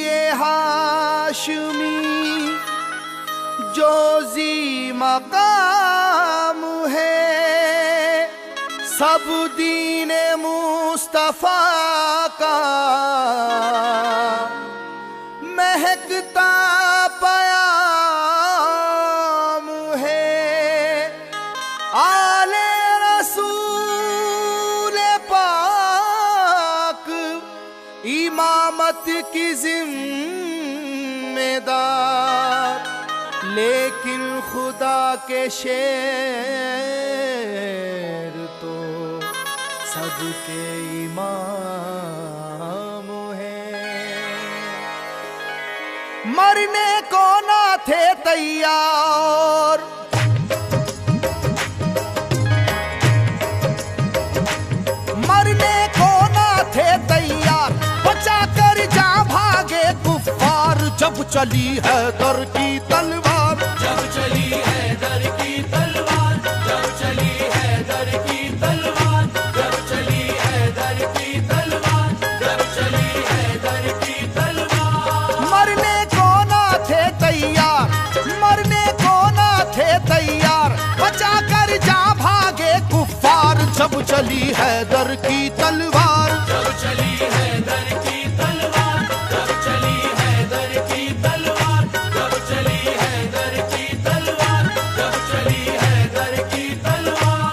ये हाशमी जो जी मकाम है, सब दीन मुस्तफा का महकता पयाम है। आले रसूल पाक इमामत की जिम्मेदार, लेकिन खुदा के शेर तो सबके इमाम हैं। मरने को ना थे तैयार, मरने को ना थे तैयार, बचा कर जा भागे कुफ्फार। जब चली है दर की तलवार, जब चली है दर की तलवार, जब चली है दर की तलवार, जब चली है दर की तलवार, जब चली है दर की तलवार। मरने को ना थे तैयार, मरने को ना थे तैयार, बचा कर जा भागे कुफ्फार। जब चली है दर की तलवार, जब चली है दर की तलवार, जब चली है दर की तलवार, जब चली है दर की तलवार, जब चली है दर की तलवार।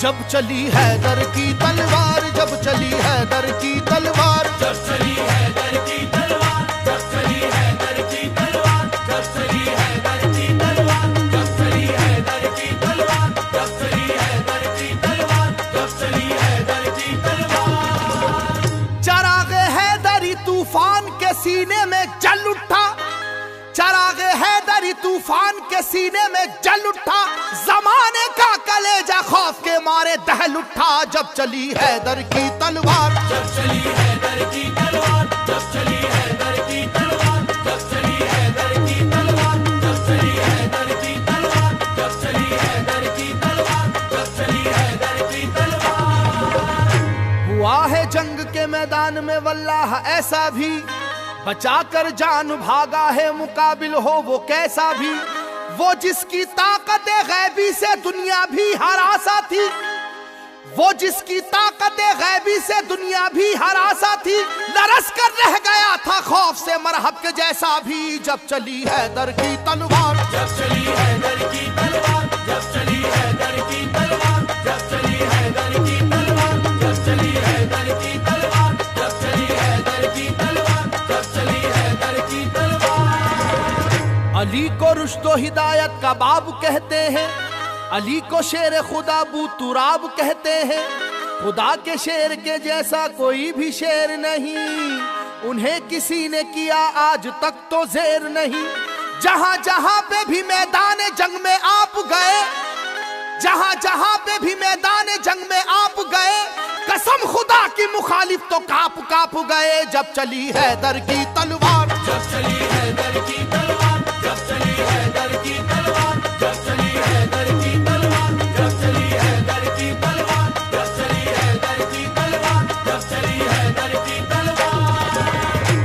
जब चली है दर की तलवार, जब चली है दर की तलवार। जब चली है दर की तलवार, जब चली है दर की तलवार, जब चली है दर की तलवार, जब चली है दर की तलवार, जब चली है दर की तलवार, जब चली है दर की तलवार। चराग हैदरी तूफान के सीने में जल उठा, चराग हैदरी तूफान के सीने में जल उठा। जमाने का कलेजा खौफ के मारे दहल उठा। जब चली हैदर की तलवार, जब चली है दर की तलवार, जब चली है दर की तलवार, जब चली है दर की तलवार, जब चली है दर की तलवार, जब चली है दर की तलवार, जब चली है दर की तलवार। हुआ है जंग के मैदान में वल्लाह ऐसा भी, बचा कर जान भागा है मुकाबिल हो वो कैसा भी। वो जिसकी ताकत गैबी से दुनिया भी हरासा थी, वो जिसकी ताकत गैबी से दुनिया भी हरासा थी। लरस कर रह गया था खौफ से मरहब के जैसा भी। जब चली हैदर की तलवार, जब चली है दर की तलवार, जब चली है दर की तलवार, जब चली है दर की तलवार, जब चली है दर की तलवार, जब चली है दर की तलवार, जब चली है दर की तलवार। अली को रुश्तो हिदायत का बाब कहते हैं, अली को शेर खुदा बू तुराब कहते हैं। खुदा के शेर के जैसा कोई भी शेर नहीं, उन्हें किसी ने किया आज तक तो जेर नहीं। जहां जहां पे भी मैदान जंग में आप गए, जहां जहां पे भी मैदान जंग में आप गए, कसम खुदा की मुखालिफ तो काप काप गए। जब चली हैदर की तलवार, जब चली है दर की तलवार, जब चली है दर की तलवार, जब चली है दर की तलवार, जब चली है दर की तलवार, जब चली है दर की तलवार, जब चली है दर की तलवार।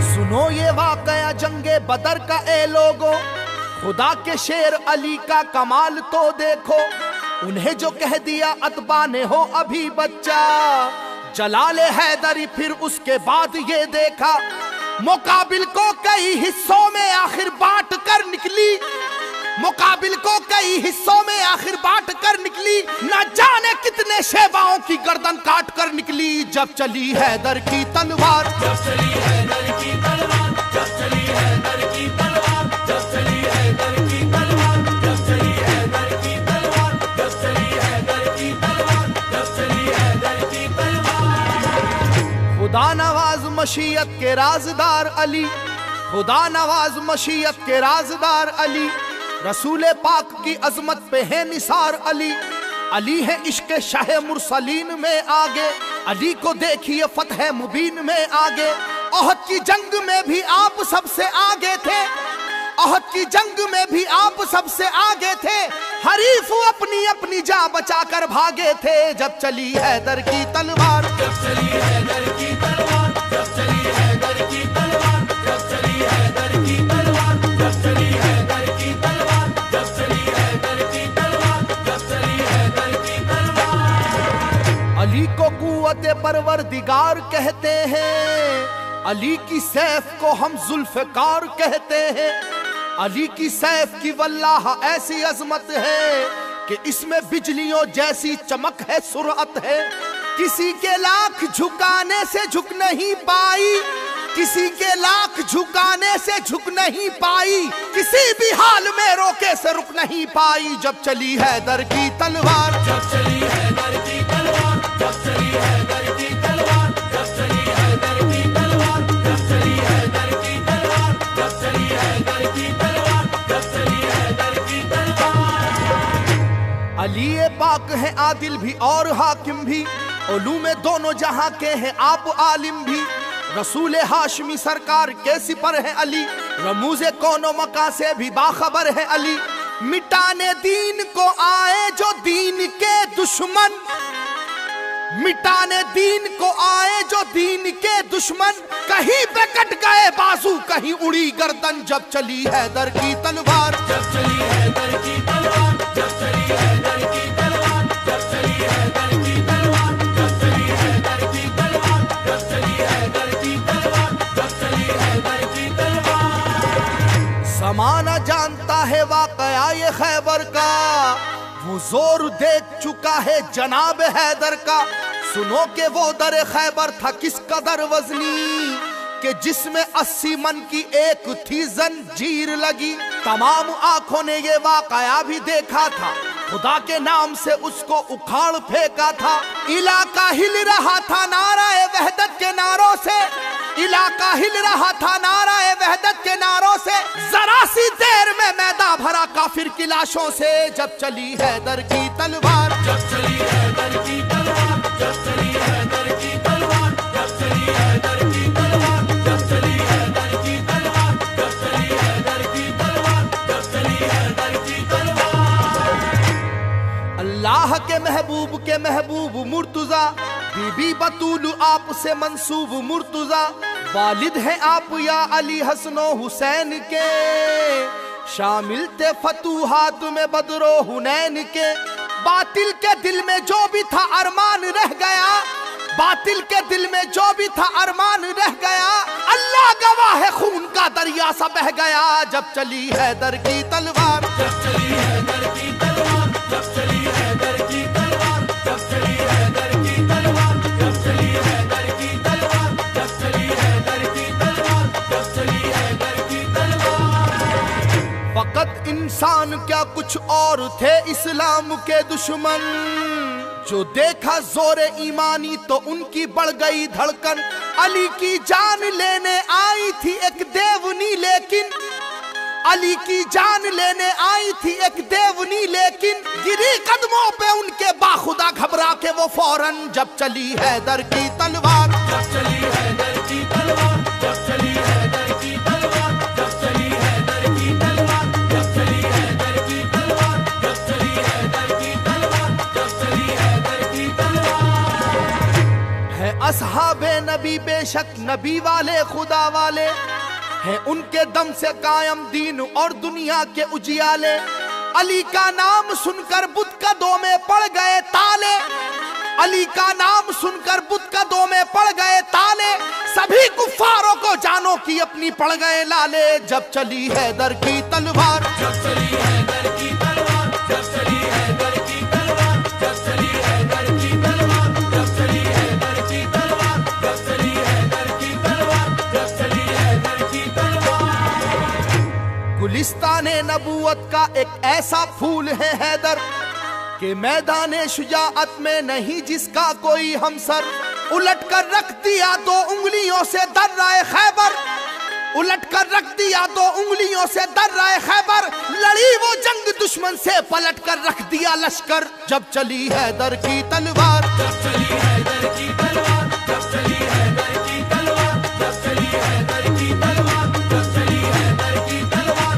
सुनो ये वाकया जंगे बदर का ए लोगो, खुदा के शेर अली का कमाल तो देखो। उन्हें जो कह दिया अतबा ने हो अभी बच्चा, जलाले हैदरी फिर उसके बाद ये देखा। मुकाबिल को कई हिस्सों में आखिर बांट कर निकली, मुकाबिल को कई हिस्सों में आखिर बांट कर निकली। न जाने कितने शेवाओं की गर्दन काट कर निकली। जब चली हैदर की तलवार, जब चली है दर की तलवार, जब चली है दर की तलवार, जब चली है दर की तलवार, जब चली है दर की तलवार, जब चली है दर की तलवार, जब चली है दर की तलवार। खुदा नवाज मशीयत के राजदार अली, खुदा नवाज मशीयत के राजदार अली। रसूल पाक की अजमत पे है निसार अली। अली है इश्क शाह मुरसलीन में आगे, अली को देखिए फतह मुबीन में आगे। ओहद की जंग में भी आप सबसे आगे थे, ओहद की जंग में भी आप सबसे आगे थे, हरीफ अपनी अपनी जान बचाकर भागे थे। जब चली हैदर की तलवार, जब चली हैदर की तलवार, जब चली हैदर की तलवार, जब चली हैदर की तलवार, जब चली हैदर की तलवार, जब चली हैदर की तलवार, जब चली हैदर की तलवार। अली को कुव्वते परवरदिगार कहते हैं, अली की सैफ को हम जुल्फकार कहते हैं। अली की सैफ की वल्लाह ऐसी अजमत है कि इसमें बिजलियों जैसी चमक है, सुरअत है। किसी के लाख झुकाने से झुक नहीं पाई, किसी के लाख झुकाने से झुक नहीं पाई, किसी भी हाल में रोके से रुक नहीं पाई। जब चली हैदर की तलवार, जब चली हैदर की तलवार, जब चली हैदर की तलवार, जब चली हैदर की तलवार, जब चली हैदर की तलवार, जब चली हैदर की तलवार, जब चली हैदर की तलवार। अली पाक है आदिल भी और हाकिम भी, उलूम दोनों जहां के हैं आप आलिम भी। रसूल हाशमी सरकार के सिपर है अली, रमूज़े कौनो मका से भी बाखबर है अली। मिटाने दीन को आए जो दीन के दुश्मन, मिटाने दीन को आए जो दीन के दुश्मन, कहीं पे कट गए बाजू कहीं उड़ी गर्दन। जब चली हैदर की तलवार, जब चली हैदर की तलवार, जब चली हैदर की तलवार, जब चली हैदर की तलवार, जब चली हैदर की तलवार, जब चली हैदर की तलवार, जब चली हैदर की तलवार। समाना जानता है वाकया ये खैबर का, वो जोर देख चुका है जनाब हैदर का। सुनो के वो दर खैबर था किस कदर वजनी, कि जिसमें 80 मन की एक थी जंजीर लगी। तमाम आंखों ने ये वाकया भी देखा था, खुदा के नाम से उसको उखाड़ फेंका था। इलाका हिल रहा था नाराए वहदत के नारों से, इलाका हिल रहा था नाराए वहदत के नारों से। जरा सी देर में मैदान भरा काफिर की लाशों से। जब चली हैदर की तलवार, जब चली हैदर की तलवार, जब चली हैदर की तलवार, जब चली हैदर की तलवार, जब चली हैदर की तलवार, जब चली हैदर की तलवार, जब चली हैदर की तलवार। अल्लाह के महबूब मुर्तुजा, बीबी बतूल आप से मंसूब मुर्तुजा। वालिद हैं आप या अली हसनो हुसैन के, शामिल थे फतूहात में बदरो हुनैन के। बातिल के दिल में जो भी था अरमान रह गया, बातिल के दिल में जो भी था अरमान रह गया। अल्लाह गवाह है खून का दरिया सा बह गया। जब चली हैदर की तलवार, जब चली हैदर की तलवार, जब चली हैदर की तलवार, जब चली हैदर की तलवार, जब चली हैदर की तलवार, जब चली हैदर की तलवार, जब चली हैदर की तलवार। फकत इंसान क्या कुछ और थे इस्लाम के दुश्मन, जो देखा जोरे ईमानी तो उनकी बढ़ गई धड़कन। अली की जान लेने आई थी एक देवनी लेकिन, अली की जान लेने आई थी एक देवनी लेकिन, गिरी कदमों पे उनके बाखुदा घबरा के वो फौरन। जब चली हैदर की तलवार, जब चली हैदर की तलवार, जब चली हैदर की तलवार, जब चली हैदर की तलवार, जब चली हैदर की तलवार, जब चली हैदर की तलवार, जब चली हैदर की तलवार। है असहाबे नबी बेशक नबी वाले खुदा वाले, है उनके दम से कायम दीन और दुनिया के उजियाले। अली का नाम सुनकर बुत कदों में पड़ गए ताले, अली का नाम सुनकर बुत कदों में पड़ गए ताले। सभी कुफ्फारों को जानो की अपनी पड़ गए लाले। जब चली हैदर की तलवार, जब चली हैदर की तलवार, जब चली हैदर की तलवार, जब चली हैदर की तलवार, जब चली हैदर की तलवार, जब चली हैदर की तलवार, जब चली हैदर की तलवार। गुलिस्ताने नबूवत का एक ऐसा फूल है हैदर, कि मैदाने शुजाअत में नहीं जिसका कोई हमसर। उलट कर रख दिया दो उंगलियों से दर्राए खैबर, उलट कर रख दिया दो उंगलियों से दर्राए खैबर। लड़ी वो जंग दुश्मन से पलट कर रख दिया लश्कर। जब चली हैदर की तलवार, जब चली हैदर की तलवार, जब चली हैदर की तलवार, जब चली हैदर की तलवार, जब चली हैदर की तलवार,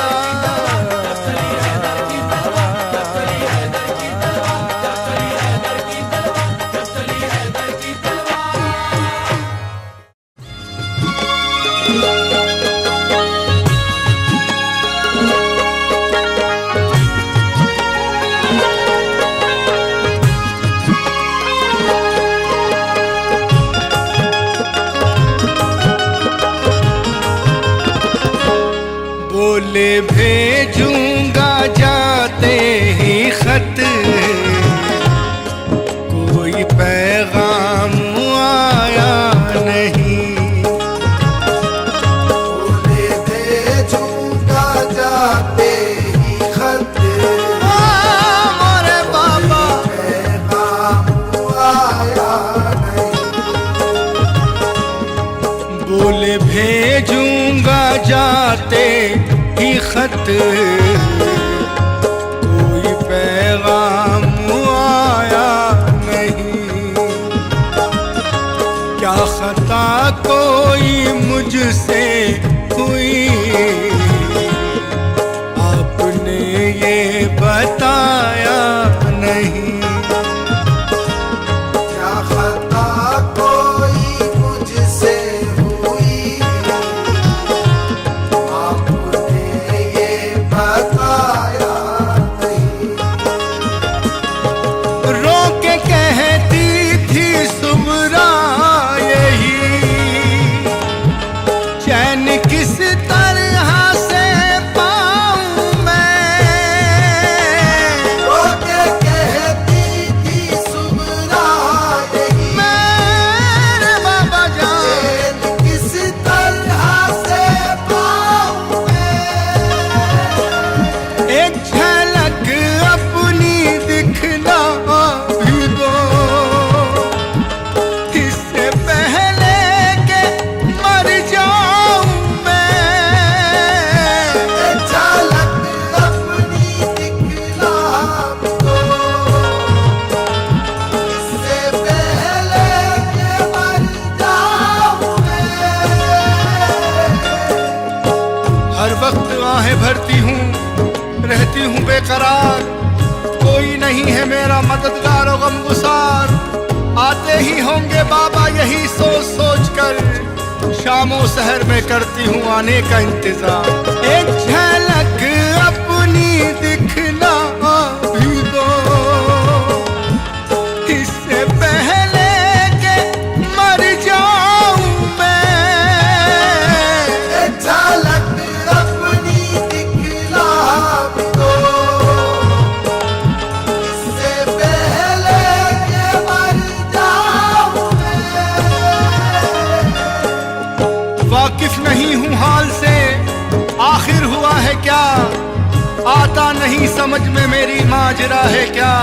बोले भेजूंगा जाते ही खत, कोई पैगाम आया नहीं। बोले भेजूंगा जाते ही खत, मोरे बाबा पैगाम आया नहीं। बोले भेजूंगा जाते ही खत, कोई पैगाम आया नहीं। क्या खता कोई मुझसे हुई, आपने ये बताया नहीं। क्या खता कोई मुझसे हुई, आपने ये बताया नहीं। रो के कहती थी सुमरा यही, चैन किस तरह से पाऊं मैं। वो के कहती थी सुमरा यही, मेरे बाबा जान चैन किस तरह से पाऊं मैं। एक झलक अपनी दिखला भी दो, इससे पहले के मर जाऊं मैं। एक झलक अपनी दिखला दो, इससे पहले कि मर जाऊं मैं। हर वक्त आहें भरती हूँ, रहती हूँ बेकरार, कोई नहीं है मेरा मददगार और गमगुसार। आते ही होंगे बाबा यही सोच सोच कर, शामों शहर में करती हूँ आने का इंतजार। एक झलक अपनी दिखला भी दो, इससे पहले के मर जाऊं मैं। एक झलक अपनी दिखला दो, इससे पहले कि मर जाऊं मैं। वाकिफ नहीं हूँ हाल से, आखिर हुआ है क्या, आता नहीं समझ में मेरी माजरा है क्या।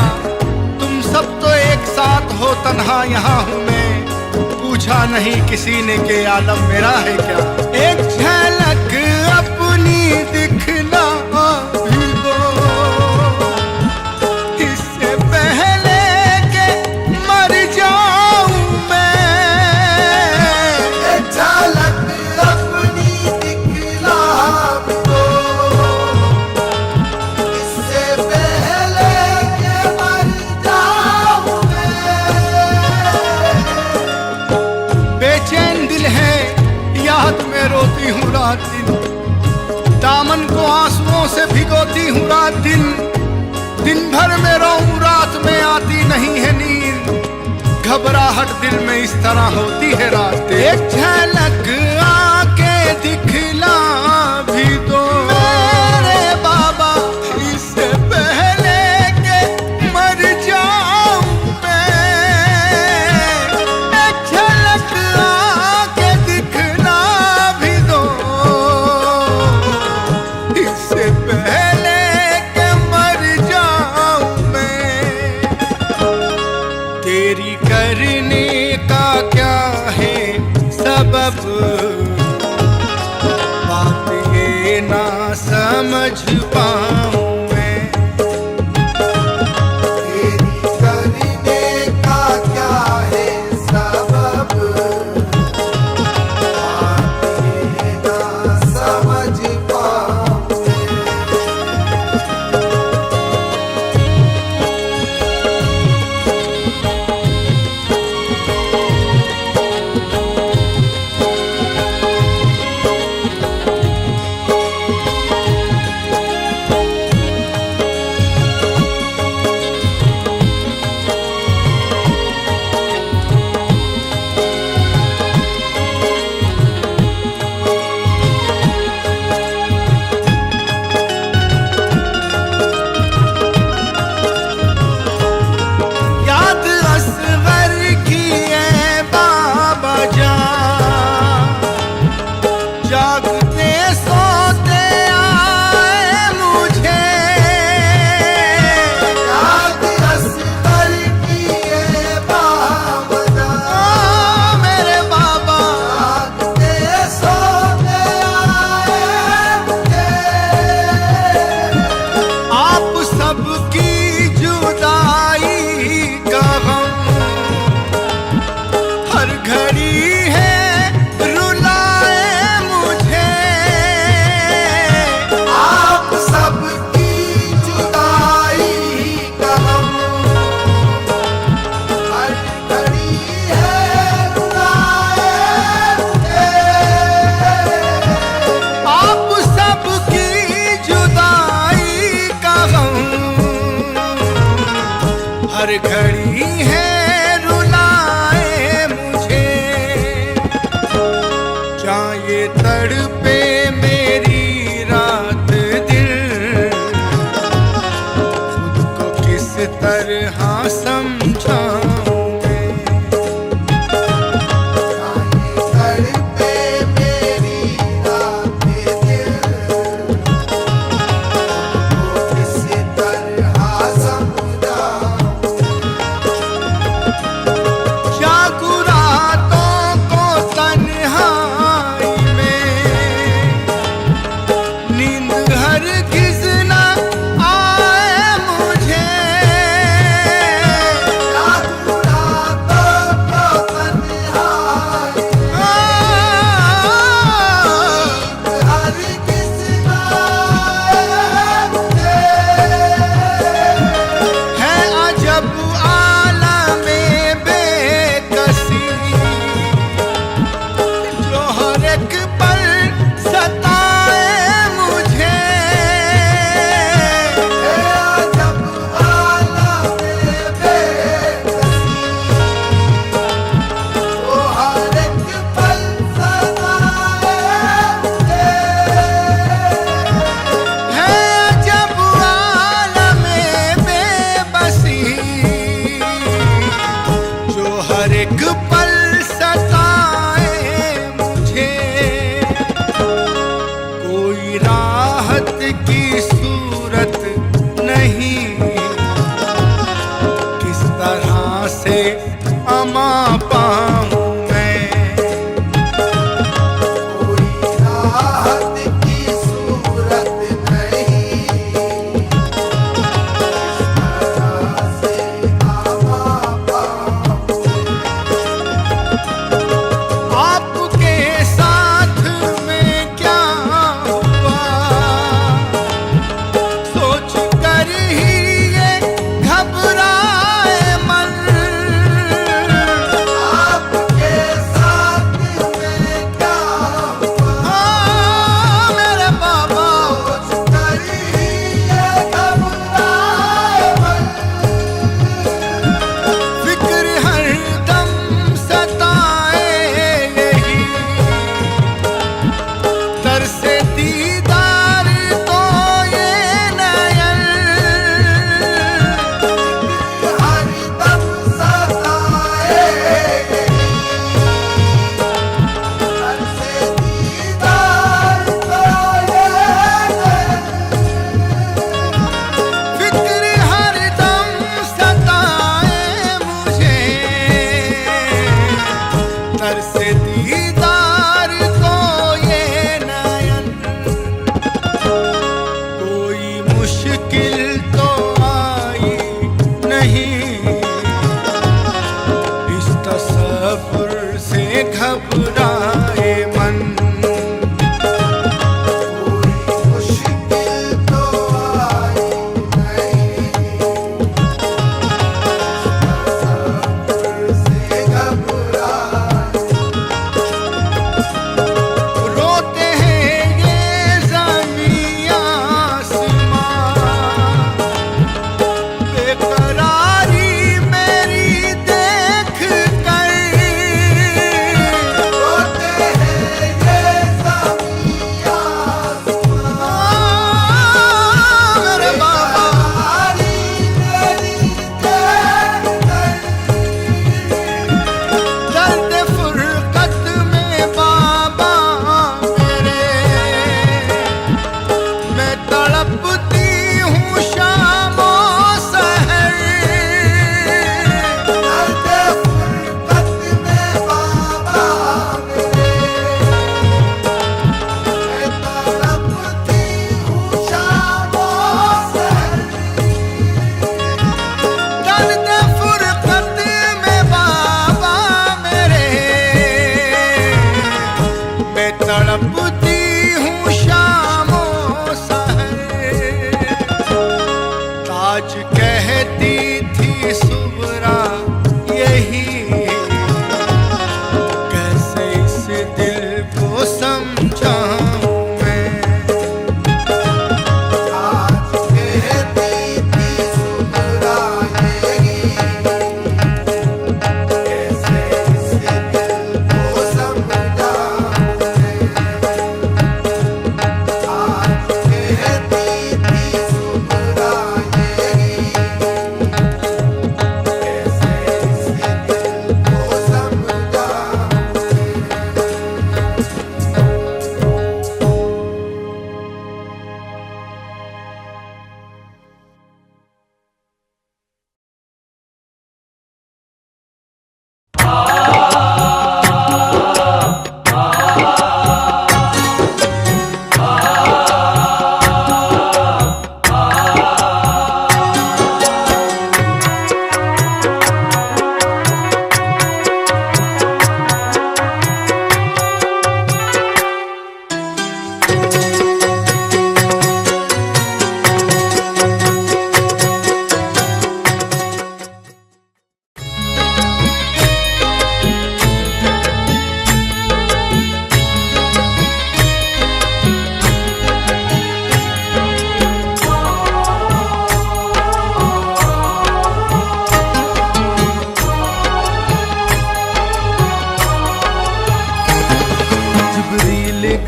तुम सब तो एक साथ हो, तन्हा यहाँ हूँ मैं, पूछा नहीं किसी ने के आलम मेरा है क्या। एक झलक अपनी दिखला भी दो, इससे पहले के मर जाऊं मैं। एक झलक अपनी दिखला दो, इससे पहले कि मर जाऊं मैं। बेचैन दिल है, याद में रोती हूँ रात दिन, दामन को आंसुओं से भिगोती हूँ रात दिन। दिन भर में रोऊं, रात में आती नहीं है नींद, घबराहट दिल में इस तरह होती है रात। एक झलक आके दिखला भी दो मेरे बाबा, इससे पहले के मर जाऊं मैं। एक झलक आके दिखला भी दो, इससे पहले के मर जाऊं मैं। तेरी करने का क्या है सबब, बात ये ना समझ पाऊं मैं। तेरी करने का क्या है सबब, बात ये ना समझ पाऊं मैं। घड़ी है रुलाए मुझे, आप सबकी जुदाई का हम हर घड़ी है रुलाए मुझे। आप सबकी जुदाई का गम हर घड़ी है रुलाए मुझे। चाहे तड़पे मेरी रात दिन, खुद को किस तरह समझाऊं मैं। तड़पे मेरी रात दिल, वो किस तरह समझाऊं। जागू रातों को तन्हाई में, नींद हरगिज़ न आए मुझे। रातों रातों को तन्हाई हर किसी ना मुझे। है अजब आलमे बेकसी, जो हर एक पल सताए मुझे। जब आलम बेकसी, वो हर एक पल सताए मुझे। है अजब आलमे बेबसी, जो हर एक पल सताए मुझे। कोई राहत की सूरत नहीं, किस तरह से अमा पाऊं मैं। कोई राहत की सूरत नहीं, इस तरह से आवा पाऊं। आपके साथ में क्या हुआ, सोच कर ही ये घबराए मन। आपके साथ में क्या हुआ, मेरे बाबा सोच कर ही ये घबराए मन। फिक्र हरदम सताए यही, तरसे दीदार तो ये नयन। हरदम सताए हर से दीदार को ये फिक्र हरदम सताए मुझे, तरसे दीदार को ये नयन। कोई मुश्किल तो आई नहीं, इस तसव्वुर से घबराए मन। कोई मुश्किल तो आई नहीं, सब्र से घबराए। रोते हैं ये ज़मीं आसमां, बेकरारी मेरी देख कर। रोते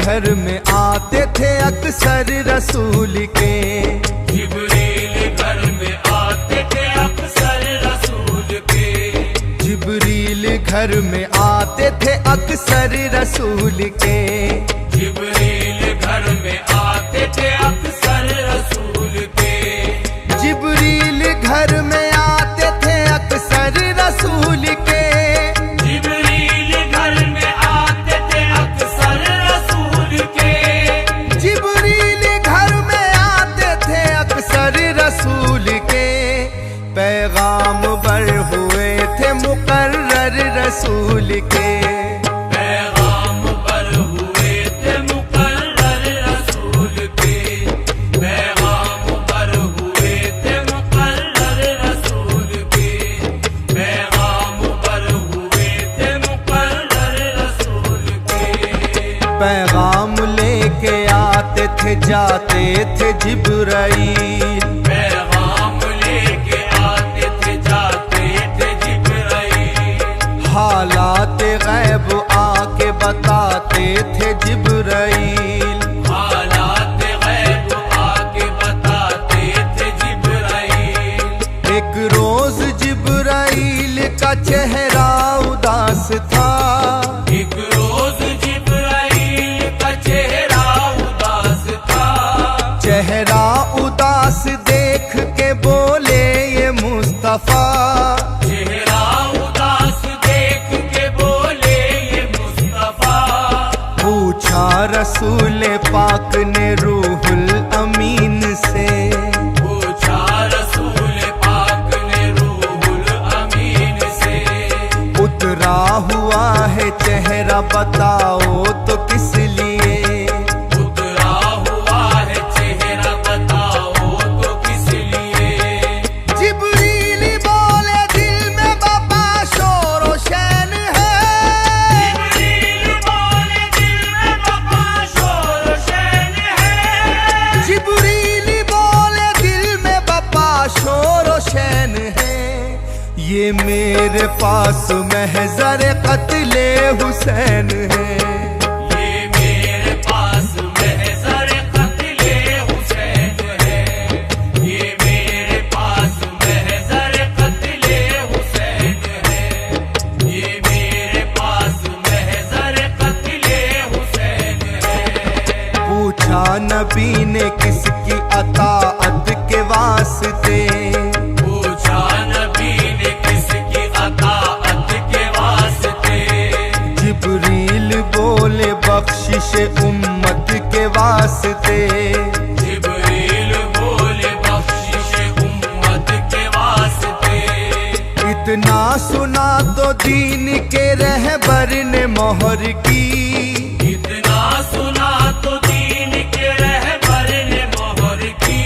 घर में आते थे अक्सर रसूल के। जिब्रील घर में आते थे अक्सर रसूल के। जिब्रील घर में आते थे अक्सर रसूल के। जिब्रील घर में आते थे अक्सर रसूल के। जिब्रील घर में आते थे अक्सर रसूल के। जिब्रील घर में आते थे अक्सर रसूल के। जिब्रील घर में आते थे अक्सर रसूल के। पैगाम बर हुए थे मुकर्रर रसूल के। पैगाम पर हुए थे मुकर्रर रसूल के। पैगाम पर हुए थे मुकर्रर रसूल के। पैगाम पर हुए थे मुकर्रर रसूल के। पैगाम लेके आते थे जाते थे जिब्राईल। पैगाम लेके आते थे जाते थे जिब्राईल। हालात गैब आके बताते थे जिब्राईल। हालात गैब आके बताते थे जिब्राईल। एक रोज जिब्राईल का चेहरा उदास था। एक रोज जिब्राईल का चेहरा उदास था। चेहरा उदास देख के बोले ये मुस्तफा। चेहरा उदास देख के बोले ये मुस्तफा। पूछा रसूल पाक ने रूहुल अमीन से। पूछा रसूल पाक ने रूहुल अमीन से। उतरा हुआ है चेहरा बताओ तो किस लिए। उतरा हुआ है चेहरा बताओ तो किस लिए। जिब्रील बोले दिल में बाबा शोर व शैन है। जिब्रील बोले दिल में बाबा शोर शैन है। जिब्रील बोले दिल में बाबा शोर व शैन है। ये मेरे पास महजर कत्ले हुसैन है। ये मेरे पास महज़र क़त्ले हुसैन है। ये मेरे पास महज़र क़त्ले हुसैन है। ये मेरे पास महज़र क़त्ले हुसैन है। पूछा नबी ने किसकी अताअत के वास्ते। पूछा नबी ने किसकी अताअत के वास्ते। जिब्रील बोले बख्शिश उम्मत के वास्ते। जिब्रील बोले बख्शिश उम्मत के वास्ते। इतना सुना तो दीन के रहबर ने मोहर की। इतना सुना तो दीन के रहबर ने मोहर की।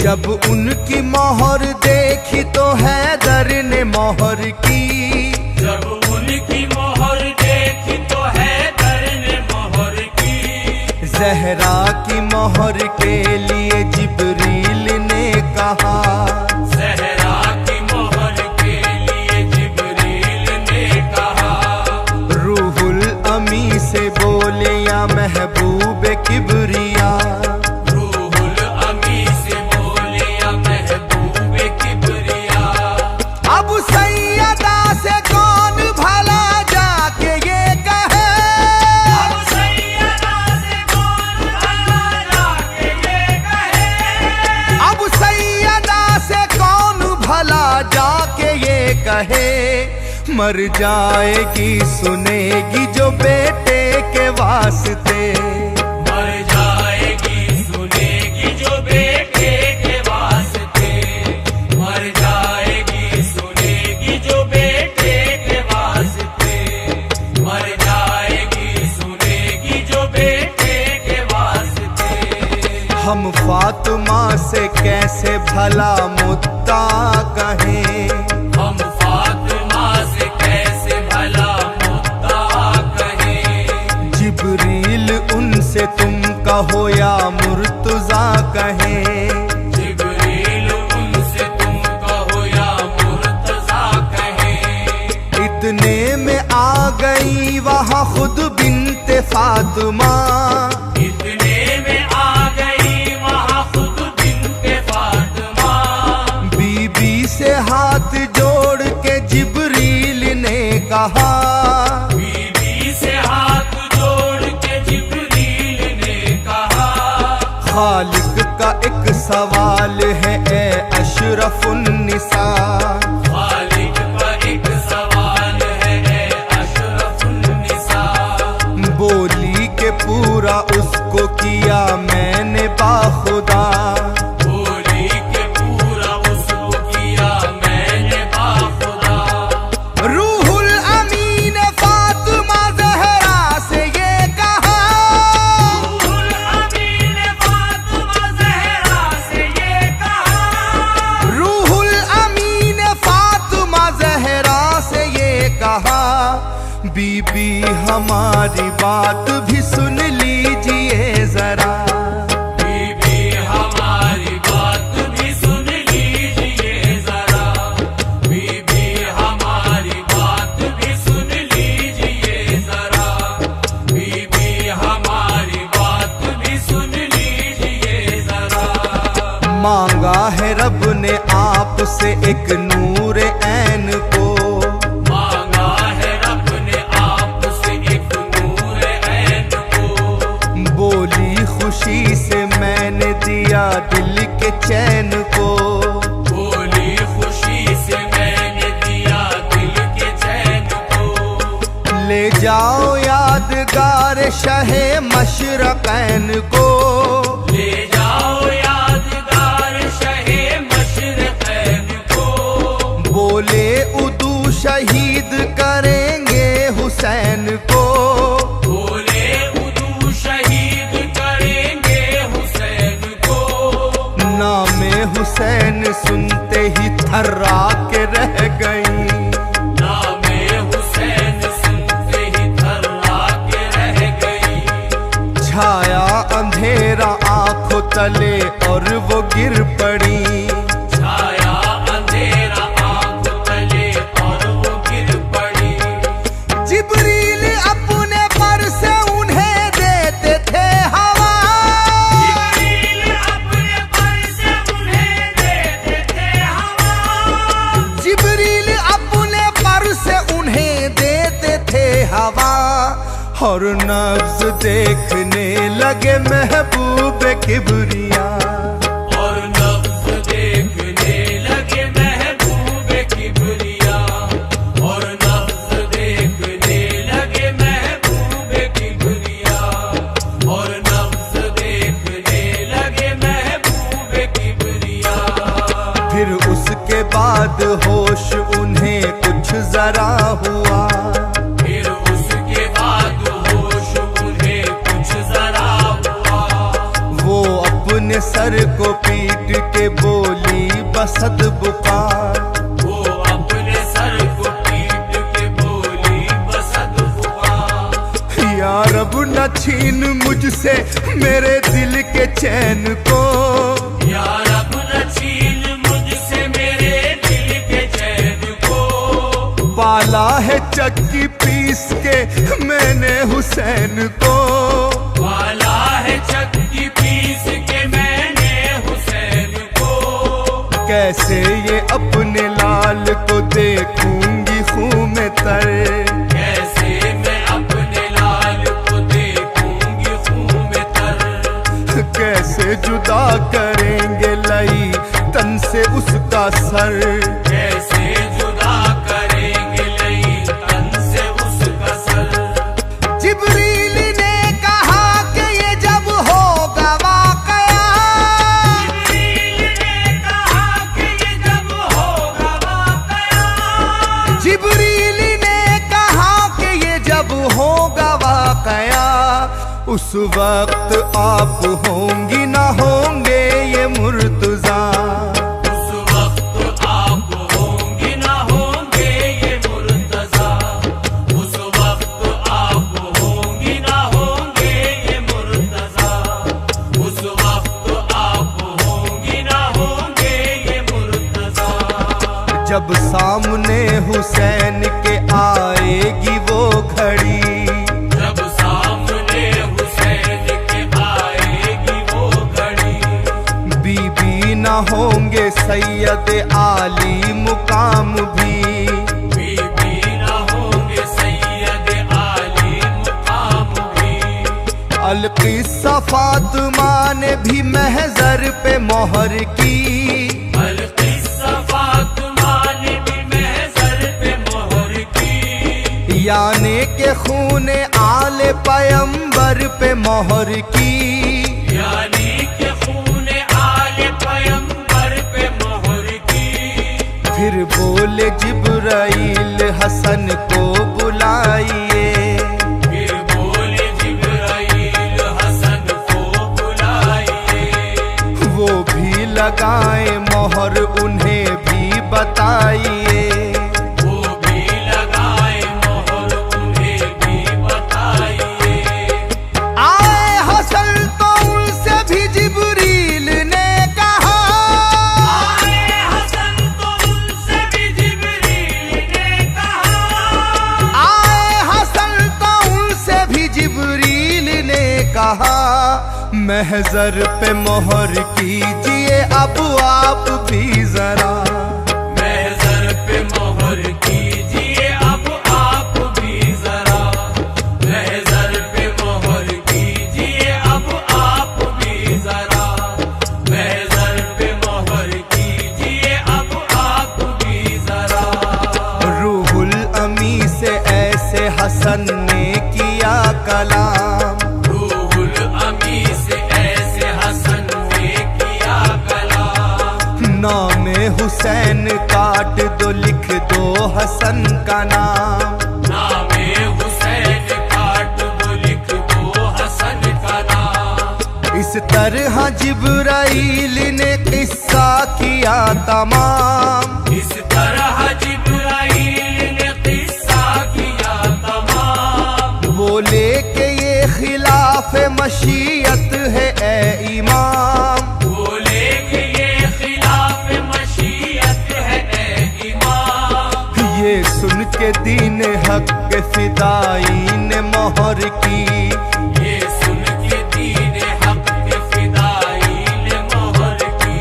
जब उनकी मोहर देखी तो हैदर ने मोहर की। जब उनकी मोहर देखी तो हैदर ने मोहर की। जहरा की मोहर के लिए जिब्रील ने कहा। सहरा की मोहर के लिए जिब्रील ने कहा। रूहुल अमी से बोले या महबूब किबरिया। रूहुल अमी से बोले या महबूब किबरिया। अब सैयदा से कौन भला जाके ये कहे। अब सैयदा से कौन भला जाके ये कहे। अब सैयदा से कौन भला जाके ये कहे। मर जाएगी सुनेगी जो बेटे के वास्ते। मर जाएगी सुनेगी जो बेटे के वास्ते। मर जाएगी सुनेगी जो बेटे के वास्ते। मर जाएगी सुनेगी जो बेटे के वास्ते। हम फातिमा से कैसे भला मुद्दा कहें। हम फातिमा से कैसे भला मुद्दा कहें। जिब्रील उनसे तुम कहो या मुर्तजा कहें। जिब्रील उनसे तुम कहो या मुर्तजा कहें। इतने में आ गई वहाँ खुद बिनते बिनते फातिमा। इतने में आ गई वहाँ खुद बिनते फातिमा। बीबी से हाथ जोड़ के जिब्रील ने कहा, बीबी से हाथ जोड़ के जिब्रील ने कहा, खालिक का एक सवाल है ए अशरफुन्निसा। खालिक का एक सवाल है ए अशरफुन्निसा। बोली के पूरा उसको किया मैंने बाखुदा। बोली के पूरा उसको किया मैंने बाखुदा। रूहुल अमीन फातिमा ज़हरा से ये कहा, रूहुल अमीन फातिमा ज़हरा से ये कहा, रूहुल अमीन फातिमा ज़हरा से ये कहा, बीबी हमारी बात भी सुन लीजिए जरा। बीबी हमारी बात भी सुन लीजिए जरा। बीबी हमारी बात भी सुन लीजिए जरा। बीबी हमारी बात भी सुन लीजिए जरा। मांगा है रब ने आपसे एक नूर ऐन को, मांगा है रब ने आपसे एक नूर ऐन को। बोली खुशी से मैंने दिया दिल के चैन को। बोली खुशी से मैंने दिया दिल के चैन को। ले जाओ यादगार शहे मशरक़ैन को, ले जाओ यादगार शहे मशरक़ैन को। बोले उदू शहीद करेंगे हुसैन को। बोले उदू शहीद करेंगे हुसैन को। नामे हुसैन सुनते ही थर्रा के रह गई। नामे हुसैन सुनते ही थर्रा के रह गई। छाया अंधेरा आंखों तले और वो गिर पड़ी। छाया अंधेरा आंख तले और वो गिर पड़ी। जिब्रील अपने पर से उन्हें देते थे हवा। जिब्रील अपने पर से उन्हें देते थे हवा। जिब्रील अपने पर से उन्हें देते थे हवा। और नब्ज देखने लगे महबूब किबरिया। और नब्ज देखने लगे महबूब किबरिया। और नब्ज देखने लगे महबूब किबरिया। और नब्ज देखने लगे महबूब किबरिया। फिर उसके बाद होश उन्हें कुछ जरा हुआ। फिर उसके बाद होश उन्हें कुछ जरा हुआ। वो अपने सर को पीट के बोली बसद बुका। वो अपने सर को पीट के बोली बसद हुआ। या रब न छीन मुझसे मेरे दिल के चैन को। या रब न छीन मुझसे मेरे दिल के चैन को। पाला है चक्की पीस के मैंने हुसैन को। वाला है चक्की पीस के मैंने हुसैन को। कैसे ये अपने लाल को देखूंगी खून में तर। कैसे मैं अपने लाल को देखूंगी खून में तर। कैसे जुदा करेंगे लई तन से उसका सर। कैसे जुदा करेंगे लई तन से उसका सर। जिब्रील ने कहा कि ये जब होगा वाकया। जिब्रील ने कहा कि ये जब होगा वाकया। जिब्रील ने कहा कि ये जब होगा वाकया। उस वक्त आप होंगी ना होंगे ये मुर्तजा। उस वक्त आप होंगी ना होंगे ये मुर्तजा। उस वक्त आप होंगी ना होंगे ये मुर्तजा। उस वक्त आप होंगी ना होंगे ये मुर्तजा। जब सामने हुसैन के आएगी वो घड़ी। जब सामने सैयद आली मुकाम भी न होंगे सैयद आली मुकाम भी। अलकिस्सा फातिमा ने भी महजर पे मोहर की, अलकिस्सा फातिमा ने भी महजर पे मोहर की। यानी के खूने आले पैगंबर पे मोहर की, यानी के खूने आले पैगंबर पे मोहर की। फिर बोले जिब्राइल हसन को बुलाइए, फिर बोले जिब्राइल हसन को बुलाइए। वो भी लगाए मोहर उन्हें भी बताइए। वो भी लगाए मोहर उन्हें भी बताइए। आए हसन तो उनसे भी जिब्रील ने कहा, आए हसन तो उनसे भी जिब्रील ने कहा। आए हसन तो उनसे भी जिब्रील ने कहा, महजर पे मोहर कीजिए अब आप भी जरा, महजर पे मोहर कीजिए अब आप भी जरा। महजर पे मोहर कीजिए अब आप भी जरा। महजर पे मोहर कीजिए अब आप भी जरा। रूहुल अमी से ऐसे हसन ने किया कलाम, रूहुल अमी से ऐसे हसन ने किया कलाम। नाम हुसैन काट दो लिख दो हसन का नाम, नामे हुसैन काट दो लिख दो हसन का नाम। इस तरह जिब्राइल ने किस्सा किया तमाम, इस तरह जिब्राइल ने किस्सा किया तमाम। बोले कि ये खिलाफ मशीयत है ए इमाम, बोले कि ये खिलाफ मशीयत है ए इमाम। ये सुन के दीन हक के फिदाई ने मोहर की, ये सुन के दीन हक के फिदाई ने मोहर की।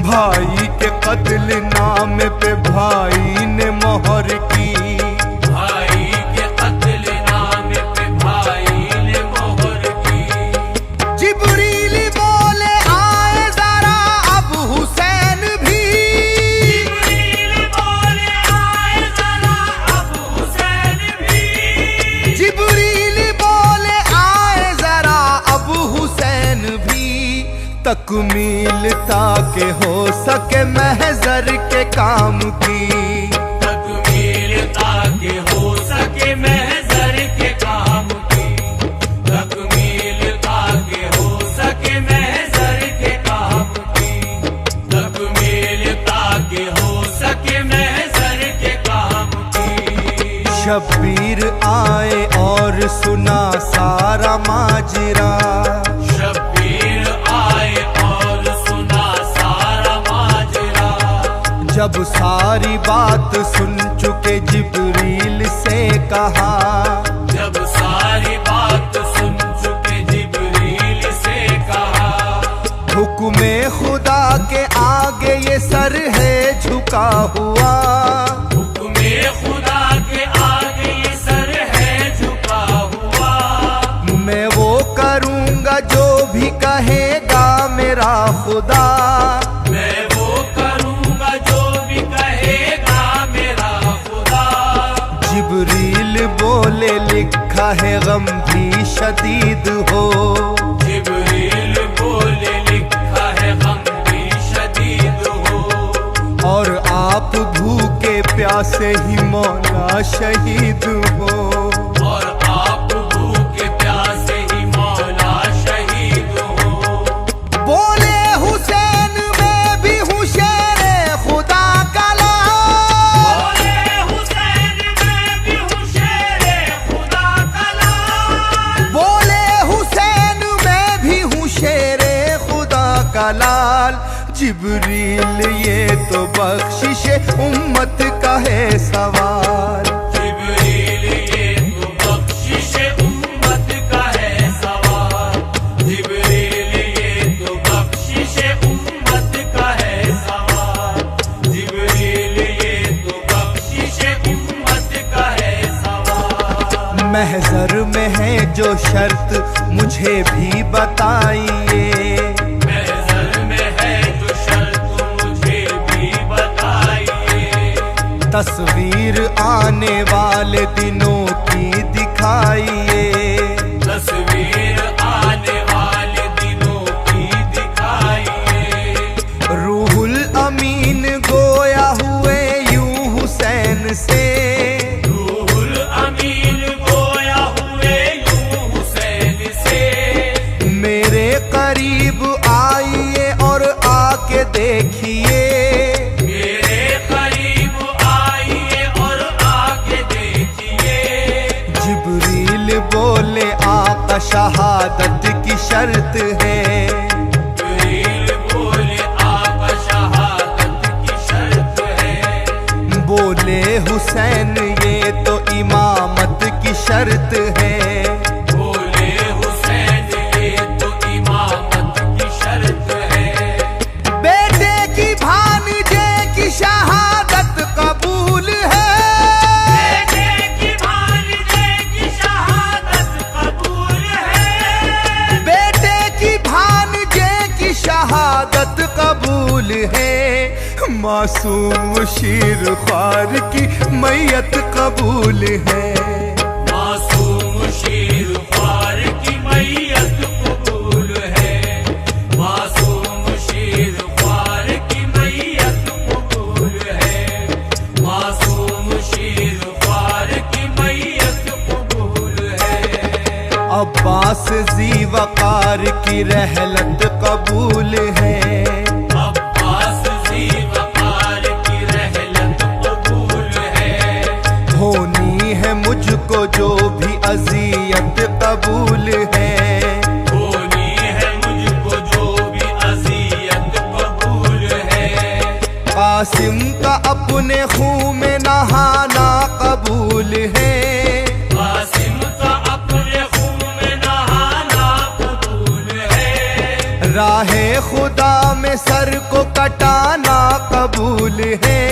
भाई के कत्ल नाम पे भाई ने मोहर की, भाई के कत्ल नाम पे भाई ने मोहर की। जिब्रील बोले आए जरा अब हुसैन भी, जिब्रील बोले आए जरा अब हुसैन भी। जिब्रील बोले आए जरा अब हुसैन भी, तकमील ताकि हो सके महजर के काम की, तकमील ताकि हो सके महजर के काम की। तकमील ताकि हो सके महजर के काम की। तकमील ताकि हो सके महजर के काम की। शब्बीर आए और सुना सारा माजरा, शब्बीर आए और सुना सारा माजरा। जब सारी बात सुन चुके जिब्रील से कहा, जब सारी बात सुन चुके जिब्रील से कहा। हुक्मे खुदा के आगे ये सर है झुका हुआ, हुक्मे खुदा के आगे ये सर है झुका हुआ। मैं वो करूँगा जो भी कहेगा मेरा खुदा, मैं वो करूँगा जो भी कहेगा मेरा खुदा। जिब्रील बोले लिखा है गम भी शदीद हो, जिब्रील बोले लिखा है गम भी शदीद हो। और आप भूखे प्यासे ही मौला शहीद हो, और आप भूखे प्यासे ही मौला शहीद हो। बोले हुसैन मैं भी हूँ शेर खुदा का लाल, बोले हुसैन मैं भी हूँ शेर खुदा का लाल। बोले हुसैन मैं भी हूँ शेर खुदा का लाल। जिब्रील ये तो बख्शिश उम्मत का है सवाल, जिब्रील ये तो बख्शिश उम्मत का है सवाल। जिब्रील ये तो बख्शिश उम्मत का है सवाल। में है जो शर्त मुझे भी बताइए। महज़र में है जो शर्त मुझे भी बताइए। तस्वीर आने वाले दिनों की दिखाइए। तस्वीर आने वाले दिनों की दिखाइए। रूहुल अमीन गोया हुए यूं हुसैन से। रूहुल अमीन गोया हुए यूं हुसैन से। मेरे करीब आइए और आके देखिए। मेरे करीब आइए और आके देखिए। जिब्रील बोले आका शहादत की शर्त है। जिब्रील बोले आका शहादत की शर्त है। बोले हुसैन ये तो इमामत की शर्त है। बोले हुसैन ये तो इमामत की शर्त है। बेटे की भांजे की शहादत कबूल है। बेटे की भांजे की शहादत कबूल है। बेटे की भांजे की शहादत कबूल है। मासूम शीर ख्वार की मैयत कबूल है। मासूम शीर ख्वार की मैयत कबूल है। मासूम शीर ख्वार की मैयत कबूल है। मासूम शीर ख्वार की मैयत कबूल है। अब्बास जी वकार की रहलत कबूल है। अब्बास जी वकार की रहलत कबूल है। होनी है मुझको जो भी अजियत कबूल है। होनी है मुझको जो भी अज़ियत कबूल है। कासिम का अपने खून में नहाना कबूल है। कासिम का अपने खून में नहाना कबूल है। राहे खुदा में सर को कटाना कबूल है।